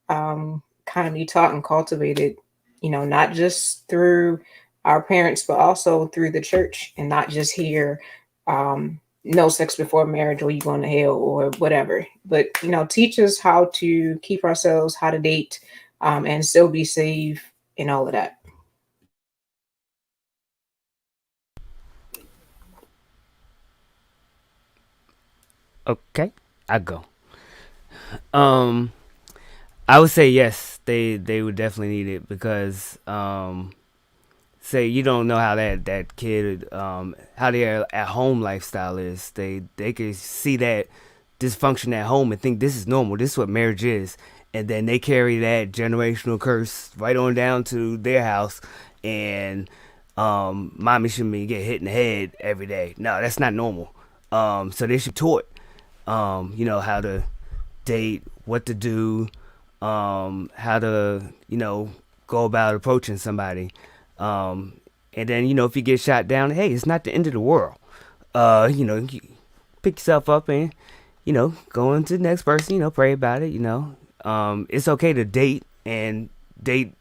kind of be taught and cultivated, not just through our parents, but also through the church, and not just here. No sex before marriage, or you going to hell, or whatever. But teach us how to keep ourselves, how to date, and still be safe, and all of that. Okay, I go. Um, I would say yes. They would definitely need it because say you don't know how that kid how their at home lifestyle is. They can see that dysfunction at home and think this is normal. This is what marriage is, and then they carry that generational curse right on down to their house, and mommy shouldn't be get hit in the head every day. No, that's not normal. So they should be taught, how to date, what to do, how to, go about approaching somebody. And then, if you get shot down, hey, it's not the end of the world. You pick yourself up and, go on to the next person, pray about it, It's okay to date and date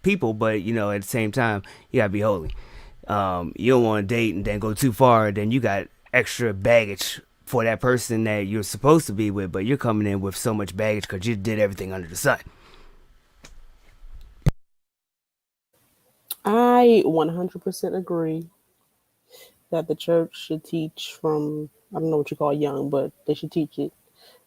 people, but, at the same time, you gotta be holy. You don't want to date and then go too far, then you got extra baggage for that person that you're supposed to be with, but you're coming in with so much baggage because you did everything under the sun. I 100% agree that the church should teach from, I don't know what you call young, but they should teach it,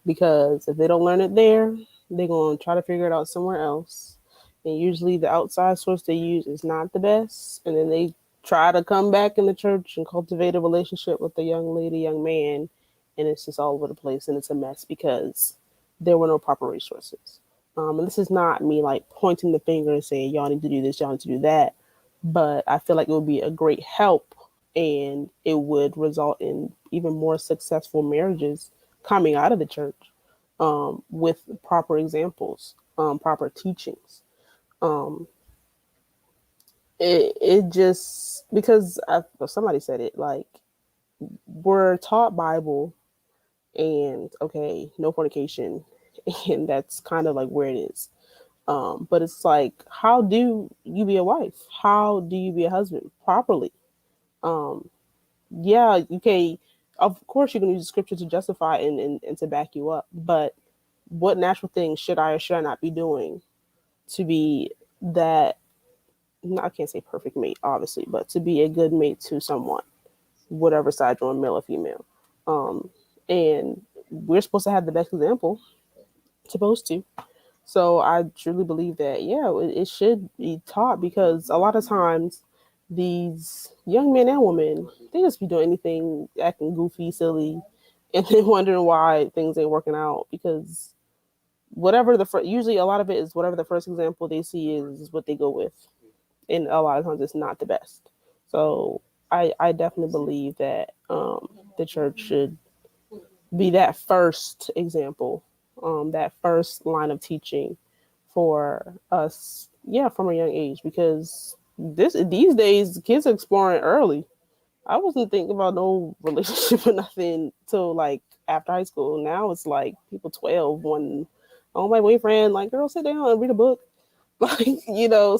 because if they don't learn it there, they're going to try to figure it out somewhere else. And usually the outside source they use is not the best. And then they try to come back in the church and cultivate a relationship with the young lady, young man. And it's just all over the place and it's a mess because there were no proper resources. And this is not me like pointing the finger and saying, y'all need to do this, y'all need to do that. But I feel like it would be a great help and it would result in even more successful marriages coming out of the church, with proper examples, proper teachings. Um, it just because well, somebody said it like we're taught Bible and okay, no fornication, and that's kind of like where it is. But it's like, how do you be a wife? How do you be a husband properly? Um, yeah, okay, of course you can use scripture to justify and to back you up, but what natural things should I or should I not be doing to be that, I can't say perfect mate, obviously, but to be a good mate to someone, whatever side you're on, male or female. Um, and we're supposed to have the best example, supposed to. So I truly believe that, yeah, it should be taught because a lot of times these young men and women, they just be doing anything, acting goofy, silly, and then wondering why things ain't working out because whatever usually a lot of it is whatever the first example they see is what they go with, and a lot of times it's not the best. So I definitely believe that the church should be that first example, that first line of teaching for us, yeah, from a young age, because these days kids are exploring early. I wasn't thinking about no relationship or nothing till like after high school. Now it's like people 12, one, oh my boyfriend, like girl, sit down and read a book. Like,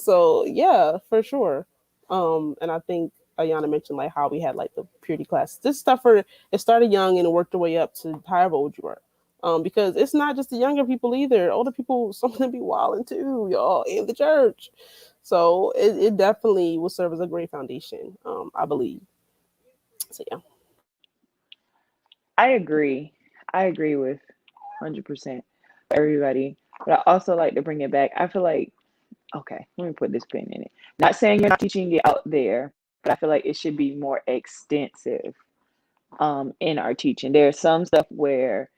so yeah, for sure. And I think Ayana mentioned like how we had like the purity class. This stuff for it started young and it worked their way up to however old you were. Because it's not just the younger people either. Older people, some of them be wilding too, y'all, in the church. So it definitely will serve as a great foundation, I believe. So yeah. I agree. I agree with 100% everybody. But I also like to bring it back. I feel like, okay, let me put this pin in it. Not saying you're not teaching it out there, but I feel like it should be more extensive in our teaching. There's some stuff where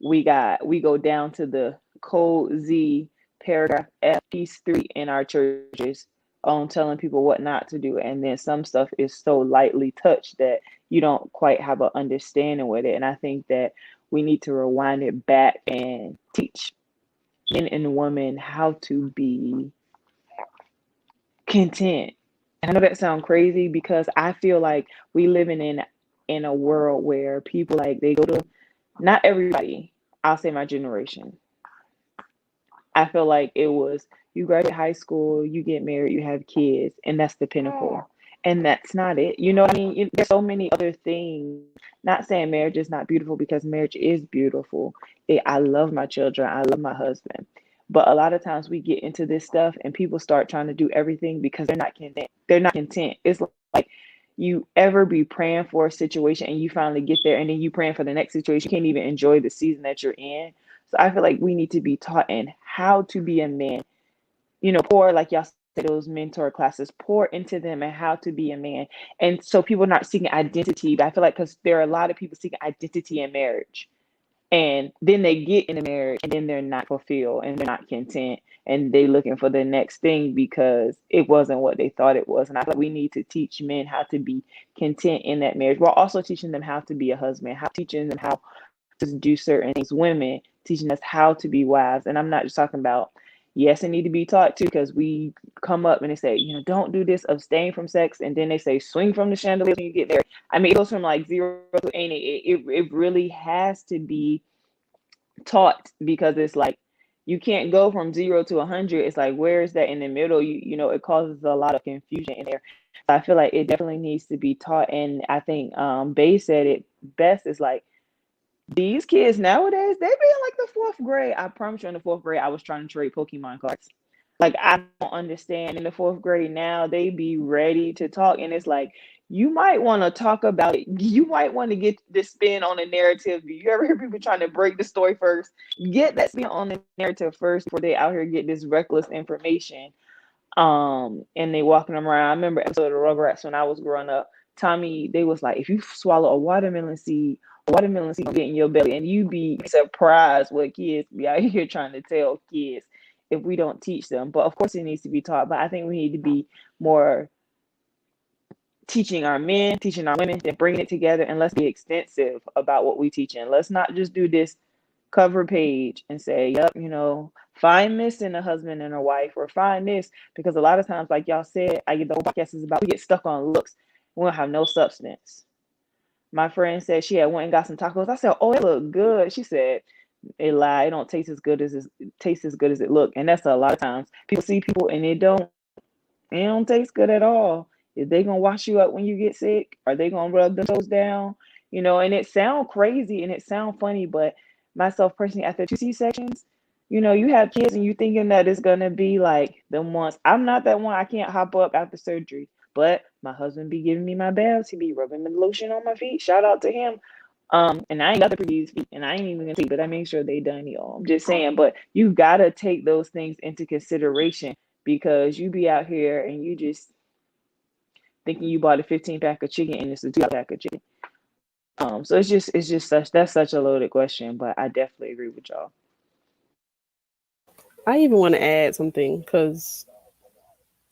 we go down to the code Z paragraph F, piece 3 in our churches on telling people what not to do. And then some stuff is so lightly touched that you don't quite have an understanding with it. And I think that we need to rewind it back and teach men and women how to be content. And I know that sounds crazy because I feel like we living in a world where people like they go to, not everybody, I'll say my generation. I feel like it was you graduate high school, you get married, you have kids, and that's the pinnacle. And that's not it. You know what I mean? There's so many other things. Not saying marriage is not beautiful because marriage is beautiful. I love my children, I love my husband. But a lot of times we get into this stuff and people start trying to do everything because they're not content. They're not content. It's like you ever be praying for a situation and you finally get there and then you praying for the next situation. You can't even enjoy the season that you're in. So I feel like we need to be taught in how to be a man. Pour like y'all said, those mentor classes, pour into them and how to be a man. And so people are not seeking identity. But I feel like because there are a lot of people seeking identity in marriage. And then they get in a marriage and then they're not fulfilled and they're not content and they looking for the next thing because it wasn't what they thought it was. And I feel like we need to teach men how to be content in that marriage while also teaching them how to be a husband, how teaching them how to do certain things. Women teaching us how to be wives. And I'm not just talking about, yes, it need to be taught too, because we come up and they say, don't do this, abstain from sex, and then they say swing from the chandelier when you get there. I mean, it goes from like 0 to 80. It really has to be taught because it's like you can't go from 0 to 100. It's like where is that in the middle? It causes a lot of confusion in there. So I feel like it definitely needs to be taught. And I think Bay said it best. Is like these kids nowadays, they be in like the 4th grade. I promise you, in the 4th grade, I was trying to trade Pokemon cards. Like, I don't understand. In the 4th grade now, they be ready to talk. And it's like, you might want to talk about it. You might want to get this spin on the narrative. You ever hear people trying to break the story first? Get that spin on the narrative first before they out here get this reckless information. And they walking them around. I remember episode of Rugrats when I was growing up. Tommy, they was like, if you swallow a watermelon seed will get in your belly, and you be surprised what kids be out here trying to tell kids if we don't teach them. But of course, it needs to be taught. But I think we need to be more teaching our men, teaching our women, and bringing it together. And let's be extensive about what we teach. And let's not just do this cover page and say, yep, find this in a husband and a wife, or find this, because a lot of times, like y'all said, I get the whole podcast is about we get stuck on looks. We don't have no substance. My friend said she had went and got some tacos. I said, "Oh, it looked good." She said, "It lie. It don't taste as good as it look." And that's a lot of times people see people and it don't taste good at all. Is they gonna wash you up when you get sick? Are they gonna rub the toes down? And it sound crazy and it sound funny, but myself personally, after 2 C-sections, you have kids and you thinking that it's gonna be like them ones. I'm not that one. I can't hop up after surgery, but my husband be giving me my baths. He be rubbing the lotion on my feet. Shout out to him. And I ain't got the prettiest feet, and I ain't even gonna see, but I make sure they done, y'all. I'm just saying, but you gotta take those things into consideration because you be out here and you just thinking you bought a 15 pack of chicken and it's a 2 pack of chicken. So it's just that's such a loaded question, but I definitely agree with y'all. I even want to add something because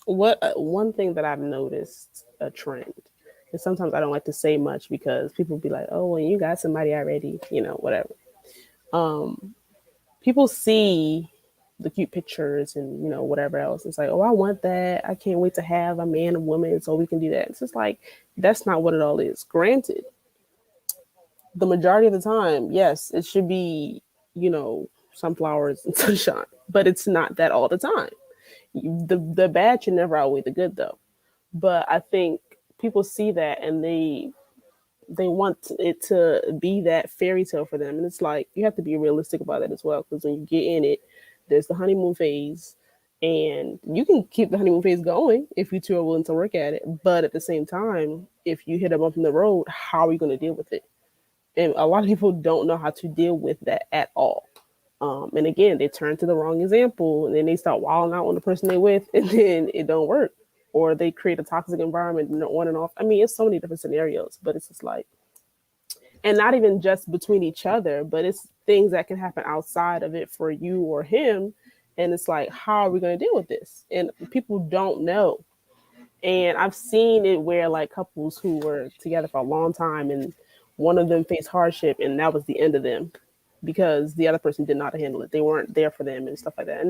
what one thing that I've noticed a trend, and sometimes I don't like to say much because people be like, "Oh, well, you got somebody already," whatever. Um, People see the cute pictures and whatever else. It's like, "Oh, I want that. I can't wait to have a man and woman so we can do that." It's just like that's not what it all is. Granted, the majority of the time, yes, it should be sunflowers and sunshine, but it's not that all the time. The bad should never outweigh the good, though. But I think people see that and they want it to be that fairy tale for them, and it's like you have to be realistic about it as well, because when you get in it, there's the honeymoon phase, and you can keep the honeymoon phase going if you two are willing to work at it. But at the same time, if you hit a bump in the road, how are you going to deal with it? And a lot of people don't know how to deal with that at all. And again, they turn to the wrong example, and then they start wilding out on the person they with, and then it don't work, or they create a toxic environment and they're on and off. I mean, it's so many different scenarios, but it's just like, and not even just between each other, but it's things that can happen outside of it for you or him. And it's like, how are we going to deal with this? And people don't know. And I've seen it where like couples who were together for a long time and one of them faced hardship and that was the end of them because the other person did not handle it. They weren't there for them and stuff like that.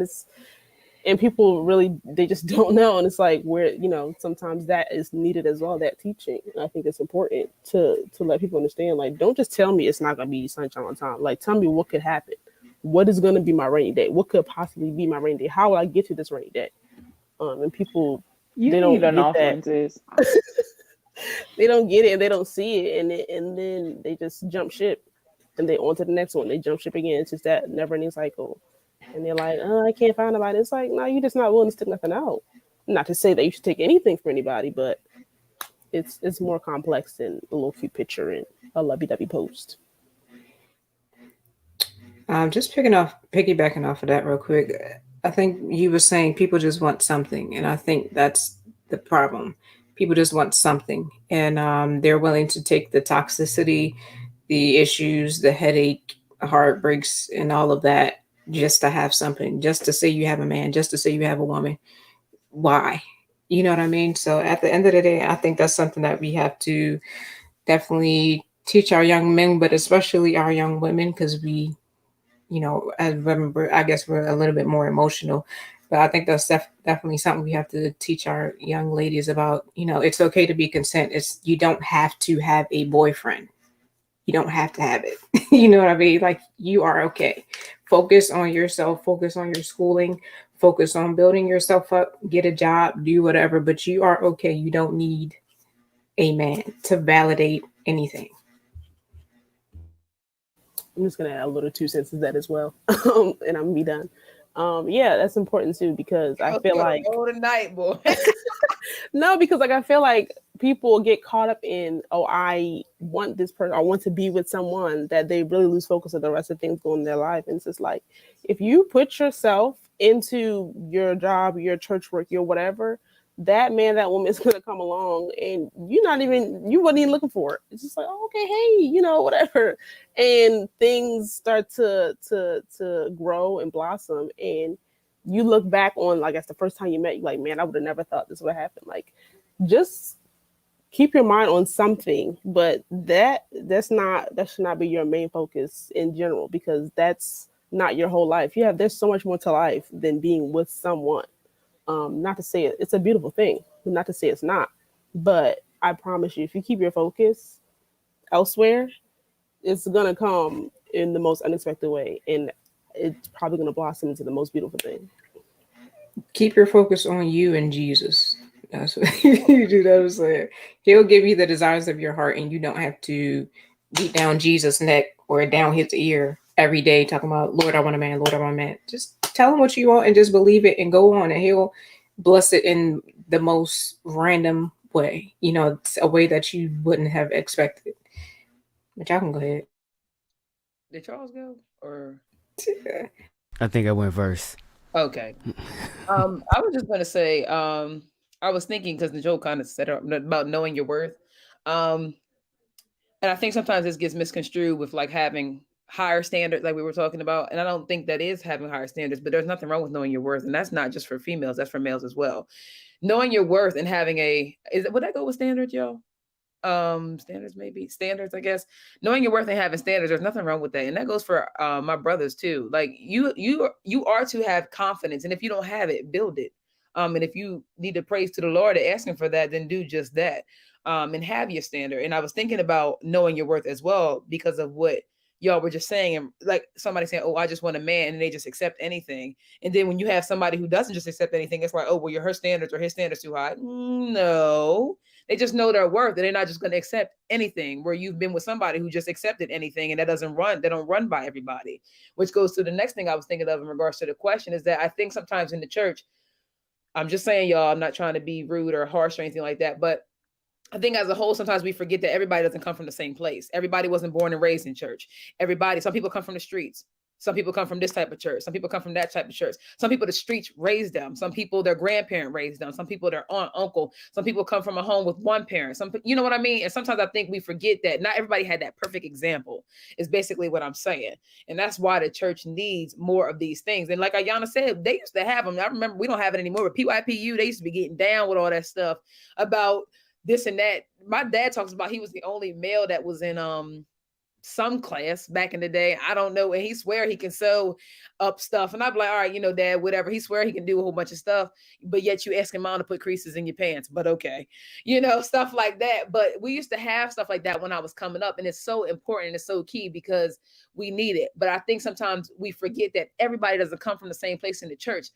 And people really, they just don't know. And it's like where, sometimes that is needed as well, that teaching. And I think it's important to let people understand, like, don't just tell me it's not going to be sunshine all the time. Like, tell me what could happen. What is going to be my rainy day? What could possibly be my rainy day? How will I get to this rainy day? And people, You they need don't an get that. offering, sis. They don't get it and they don't see it. And then they just jump ship and they on to the next one. They jump ship again. It's just that never ending cycle. And they're like, oh, I can't find nobody. It's like, no, you're just not willing to stick nothing out. Not to say that you should take anything from anybody, but it's more complex than a little cute picture and a lovey-dovey post. Just piggybacking off of that real quick. I think you were saying people just want something, and I think that's the problem. People just want something, and they're willing to take the toxicity, the issues, the headache, heartbreaks, and all of that just to have something, just to say you have a man, just to say you have a woman. Why? You know what I mean? So at the end of the day, I think that's something that we have to definitely teach our young men, but especially our young women, because I remember, I guess we're a little bit more emotional, but I think that's definitely something we have to teach our young ladies about. It's okay to be consent. You don't have to have a boyfriend. You don't have to have it. You know what I mean? Like, you are okay. Focus on yourself, focus on your schooling, focus on building yourself up, get a job, do whatever, but you are okay. You don't need a man to validate anything. I'm just gonna add a little 2 cents to that as well, and I'm gonna be done. Yeah, that's important too because I Girl, feel you on a like roll tonight, boy. no, because like I feel like people get caught up in, oh, I want this person, I want to be with someone, that they really lose focus of the rest of things going in their life. And it's just like, if you put yourself into your job, your church work, your whatever, that man, that woman is gonna come along, and you wasn't even looking for it. It's just like, oh, okay, hey, whatever, and things start to grow and blossom, and you look back on, like, that's the first time you met, you like, man, I would have never thought this would happen. Like, just keep your mind on something, but that should not be your main focus in general, because that's not your whole life. There's so much more to life than being with someone. Not to say it's a beautiful thing, not to say it's not, but I promise you, if you keep your focus elsewhere, it's gonna come in the most unexpected way, and it's probably gonna blossom into the most beautiful thing. Keep your focus on you and Jesus. That's what you do. That was saying. He'll give you the desires of your heart, and you don't have to beat down Jesus' neck or down his ear every day, talking about, Lord, I want a man, Lord, I want a man. Just tell him what you want and just believe it and go on, and he'll bless it in the most random way. It's a way that you wouldn't have expected. But y'all can go ahead. Did Charles go or? I think I went first. Okay. I was just gonna say, I was thinking because the joke kind of set up about knowing your worth. Um, and I think sometimes this gets misconstrued with like having higher standards, like we were talking about. And I don't think that is having higher standards, but there's nothing wrong with knowing your worth. And that's not just for females, that's for males as well. Knowing your worth and having would that go with standards, yo? Standards, maybe standards, I guess. Knowing your worth and having standards, there's nothing wrong with that. And that goes for my brothers too. Like you are to have confidence, and if you don't have it, build it. And if you need to praise to the Lord and asking for that, then do just that. And have your standard. And I was thinking about knowing your worth as well because of what y'all were just saying, and like somebody saying, oh, I just want a man, and they just accept anything. And then when you have somebody who doesn't just accept anything, it's like, oh, well, her standards or his standards too high. No, they just know their worth, and they're not just going to accept anything. Where you've been with somebody who just accepted anything, and that doesn't run. They don't run by everybody. Which goes to the next thing I was thinking of in regards to the question, is that I think sometimes in the church, I'm just saying, y'all, I'm not trying to be rude or harsh or anything like that, but I think as a whole, sometimes we forget that everybody doesn't come from the same place. Everybody wasn't born and raised in church. Some people come from the streets. Some people come from this type of church. Some people come from that type of church. Some people, the streets raised them. Some people, their grandparent raised them. Some people, their aunt, uncle. Some people come from a home with one parent. You know what I mean? And sometimes I think we forget that not everybody had that perfect example, is basically what I'm saying. And that's why the church needs more of these things. And like Ayana said, they used to have them. I remember, we don't have it anymore, but PYPU, they used to be getting down with all that stuff about this and that. My dad talks about he was the only male that was in some class back in the day. I don't know. And he swear he can sew up stuff. And I'm like, all right, you know, Dad, whatever. He swear he can do a whole bunch of stuff, but yet you asking Mom to put creases in your pants. But okay, you know, stuff like that. But we used to have stuff like that when I was coming up. And it's so important. It's so key because we need it. But I think sometimes we forget that everybody doesn't come from the same place in the church.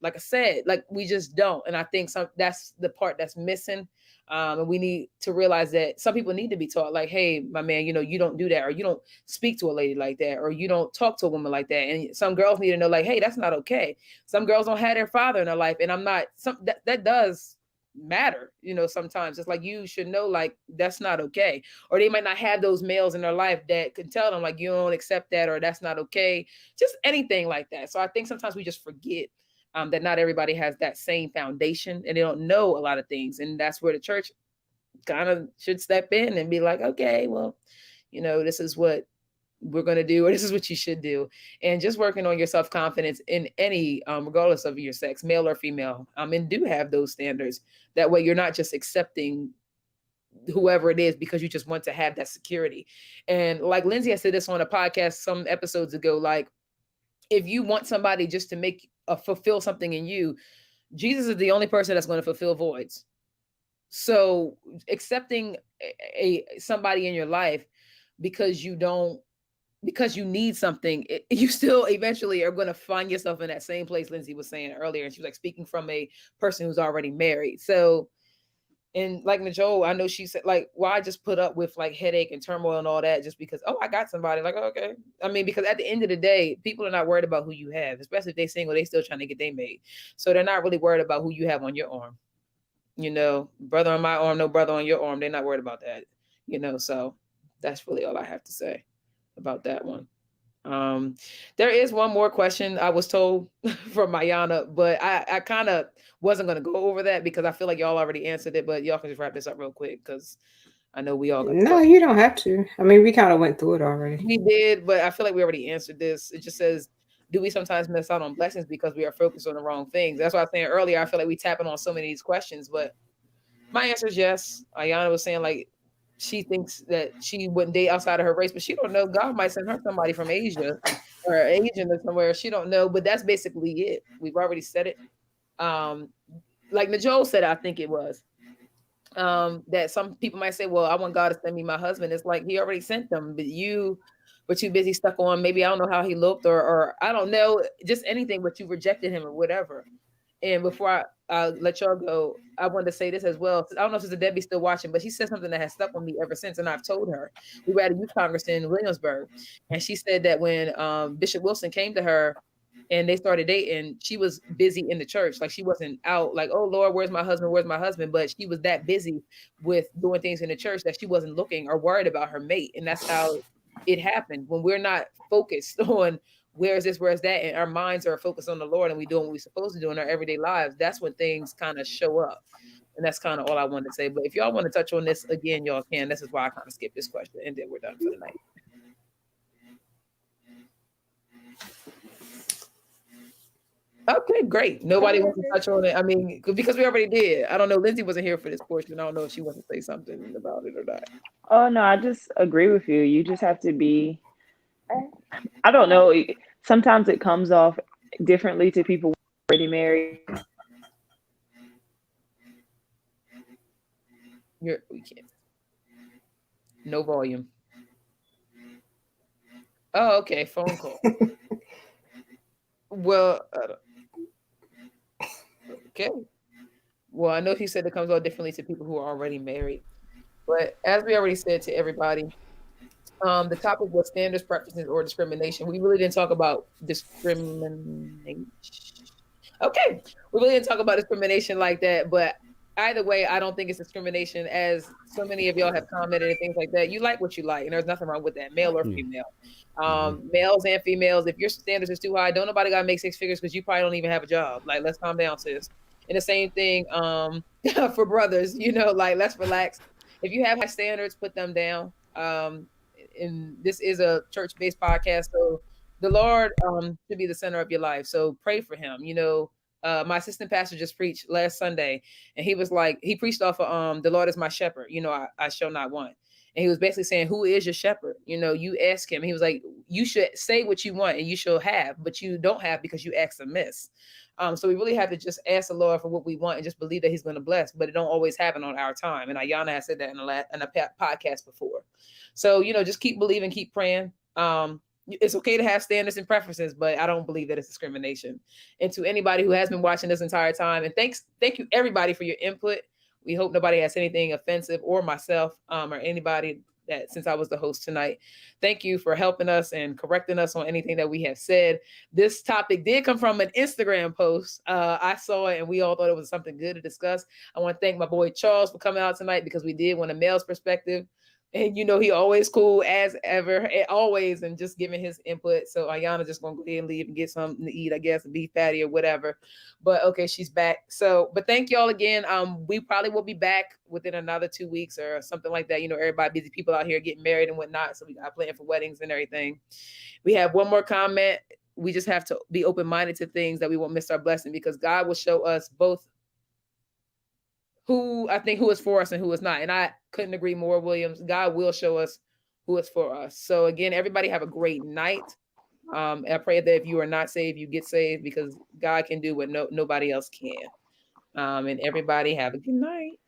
Like I said, like we just don't. And I think that's the part that's missing. And we need to realize that some people need to be taught, like, hey, my man, you know, you don't do that, or you don't speak to a lady like that, or you don't talk to a woman like that. And some girls need to know, like, hey, that's not okay. Some girls don't have their father in their life. And I'm not, that does matter, you know, sometimes it's like you should know, like, that's not okay. Or they might not have those males in their life that can tell them, like, you don't accept that, or that's not okay. Just anything like that. So I think sometimes we just forget that not everybody has that same foundation and they don't know a lot of things. And that's where the church kind of should step in and be like, okay, well, you know, this is what we're going to do, or this is what you should do. And just working on your self-confidence in any, regardless of your sex, male or female, and do have those standards. That way you're not just accepting whoever it is because you just want to have that security. And like Lindsay, I said this on a podcast some episodes ago, like, if you want somebody just to make fulfill something in you, Jesus is the only person that's going to fulfill voids. So accepting somebody in your life because you need something, you still eventually are going to find yourself in that same place Lindsay was saying earlier. And she was like speaking from a person who's already married. So, and like Nicole, I know she said, like, well, I just put up with like headache and turmoil and all that just because, oh, I got somebody. Like, okay. I mean, because at the end of the day, people are not worried about who you have, especially if they're single, they still trying to get they made. So they're not really worried about who you have on your arm. You know, brother on my arm, no brother on your arm. They're not worried about that. You know, so that's really all I have to say about that one. There is one more question I was told from Mayana, but I kind of wasn't going to go over that because I feel like y'all already answered it, but y'all can just wrap this up real quick because I know we all got No, you don't have to. I mean, we kind of went through it already. We did, but I feel like we already answered this. It just says, do we sometimes miss out on blessings because we are focused on the wrong things? That's what I was saying earlier. I feel like we tapping on so many of these questions, but my answer is yes. Ayana was saying, like, she thinks that she wouldn't date outside of her race, but she don't know. God might send her somebody from Asia or Asian or somewhere. She don't know, but that's basically it. We've already said it. Like Najole said, I think it was that some people might say, well, I want God to send me my husband. It's like he already sent them, but you were too busy stuck on maybe I don't know how he looked or I don't know, just anything, but you rejected him or whatever. And before I let y'all go, I wanted to say this as well. I don't know if Sister Debbie's still watching, but she said something that has stuck with me ever since. And I've told her, we were at a youth congress in Williamsburg. And she said that when Bishop Wilson came to her and they started dating, she was busy in the church. Like she wasn't out like, oh Lord, where's my husband? Where's my husband? But she was that busy with doing things in the church that she wasn't looking or worried about her mate. And that's how it happened. When we're not focused on where's this, where's that, and our minds are focused on the Lord and we doing what we're supposed to do in our everyday lives, that's when things kind of show up. And that's kind of all I wanted to say. But if y'all want to touch on this again, y'all can. This is why I kind of skipped this question and then we're done for the night. Okay, great. Nobody wants to touch on it. I mean, because we already did. I don't know. Lindsay wasn't here for this portion. I don't know if she wants to say something about it or not. Oh no, I just agree with you. You just have to be, I don't know. Sometimes it comes off differently to people already married. We can't. No volume. Oh, okay. Phone call. Well, okay. Well, I know he said it comes out differently to people who are already married. But as we already said to everybody, the topic was standards, preferences, or discrimination. We really didn't talk about discrimination. Okay. We really didn't talk about discrimination like that, but either way, I don't think it's discrimination, as so many of y'all have commented and things like that. You like what you like, and there's nothing wrong with that, male or Yeah. female. Hmm. Males and females, if your standards is too high, don't nobody gotta make six figures because you probably don't even have a job. Like, let's calm down, sis. And the same thing for brothers, like, let's relax. If you have high standards, put them down. And this is a church-based podcast, so the Lord should be the center of your life. So pray for him. My assistant pastor just preached last Sunday, and he was like, he preached off of the Lord is my shepherd, I shall not want. And he was basically saying, who is your shepherd? You ask him. He was like, you should say what you want and you shall have, but you don't have because you ask amiss. So we really have to just ask the Lord for what we want and just believe that he's going to bless, but it don't always happen on our time. And Ayana has said that in a podcast before. So, just keep believing, keep praying. It's okay to have standards and preferences, but I don't believe that it's discrimination. And to anybody who has been watching this entire time, and thank you everybody for your input. We hope nobody has anything offensive, or myself, or anybody that, since I was the host tonight. Thank you for helping us and correcting us on anything that we have said. This topic did come from an Instagram post. I saw it and we all thought it was something good to discuss. I want to thank my boy Charles for coming out tonight, because we did want a male's perspective. And he always cool as ever, always, and just giving his input. So Ayana just gonna go ahead and leave and get something to eat, I guess, a beef patty or whatever. But okay, she's back. So, but thank y'all again. We probably will be back within another 2 weeks or something like that. Everybody busy, people out here getting married and whatnot. So we got planned for weddings and everything. We have one more comment. We just have to be open-minded to things that we won't miss our blessing, because God will show us both who is for us and who is not. And I couldn't agree more, Williams. God will show us who is for us. So again, everybody have a great night. And I pray that if you are not saved, you get saved, because God can do what nobody else can. And everybody have a good night.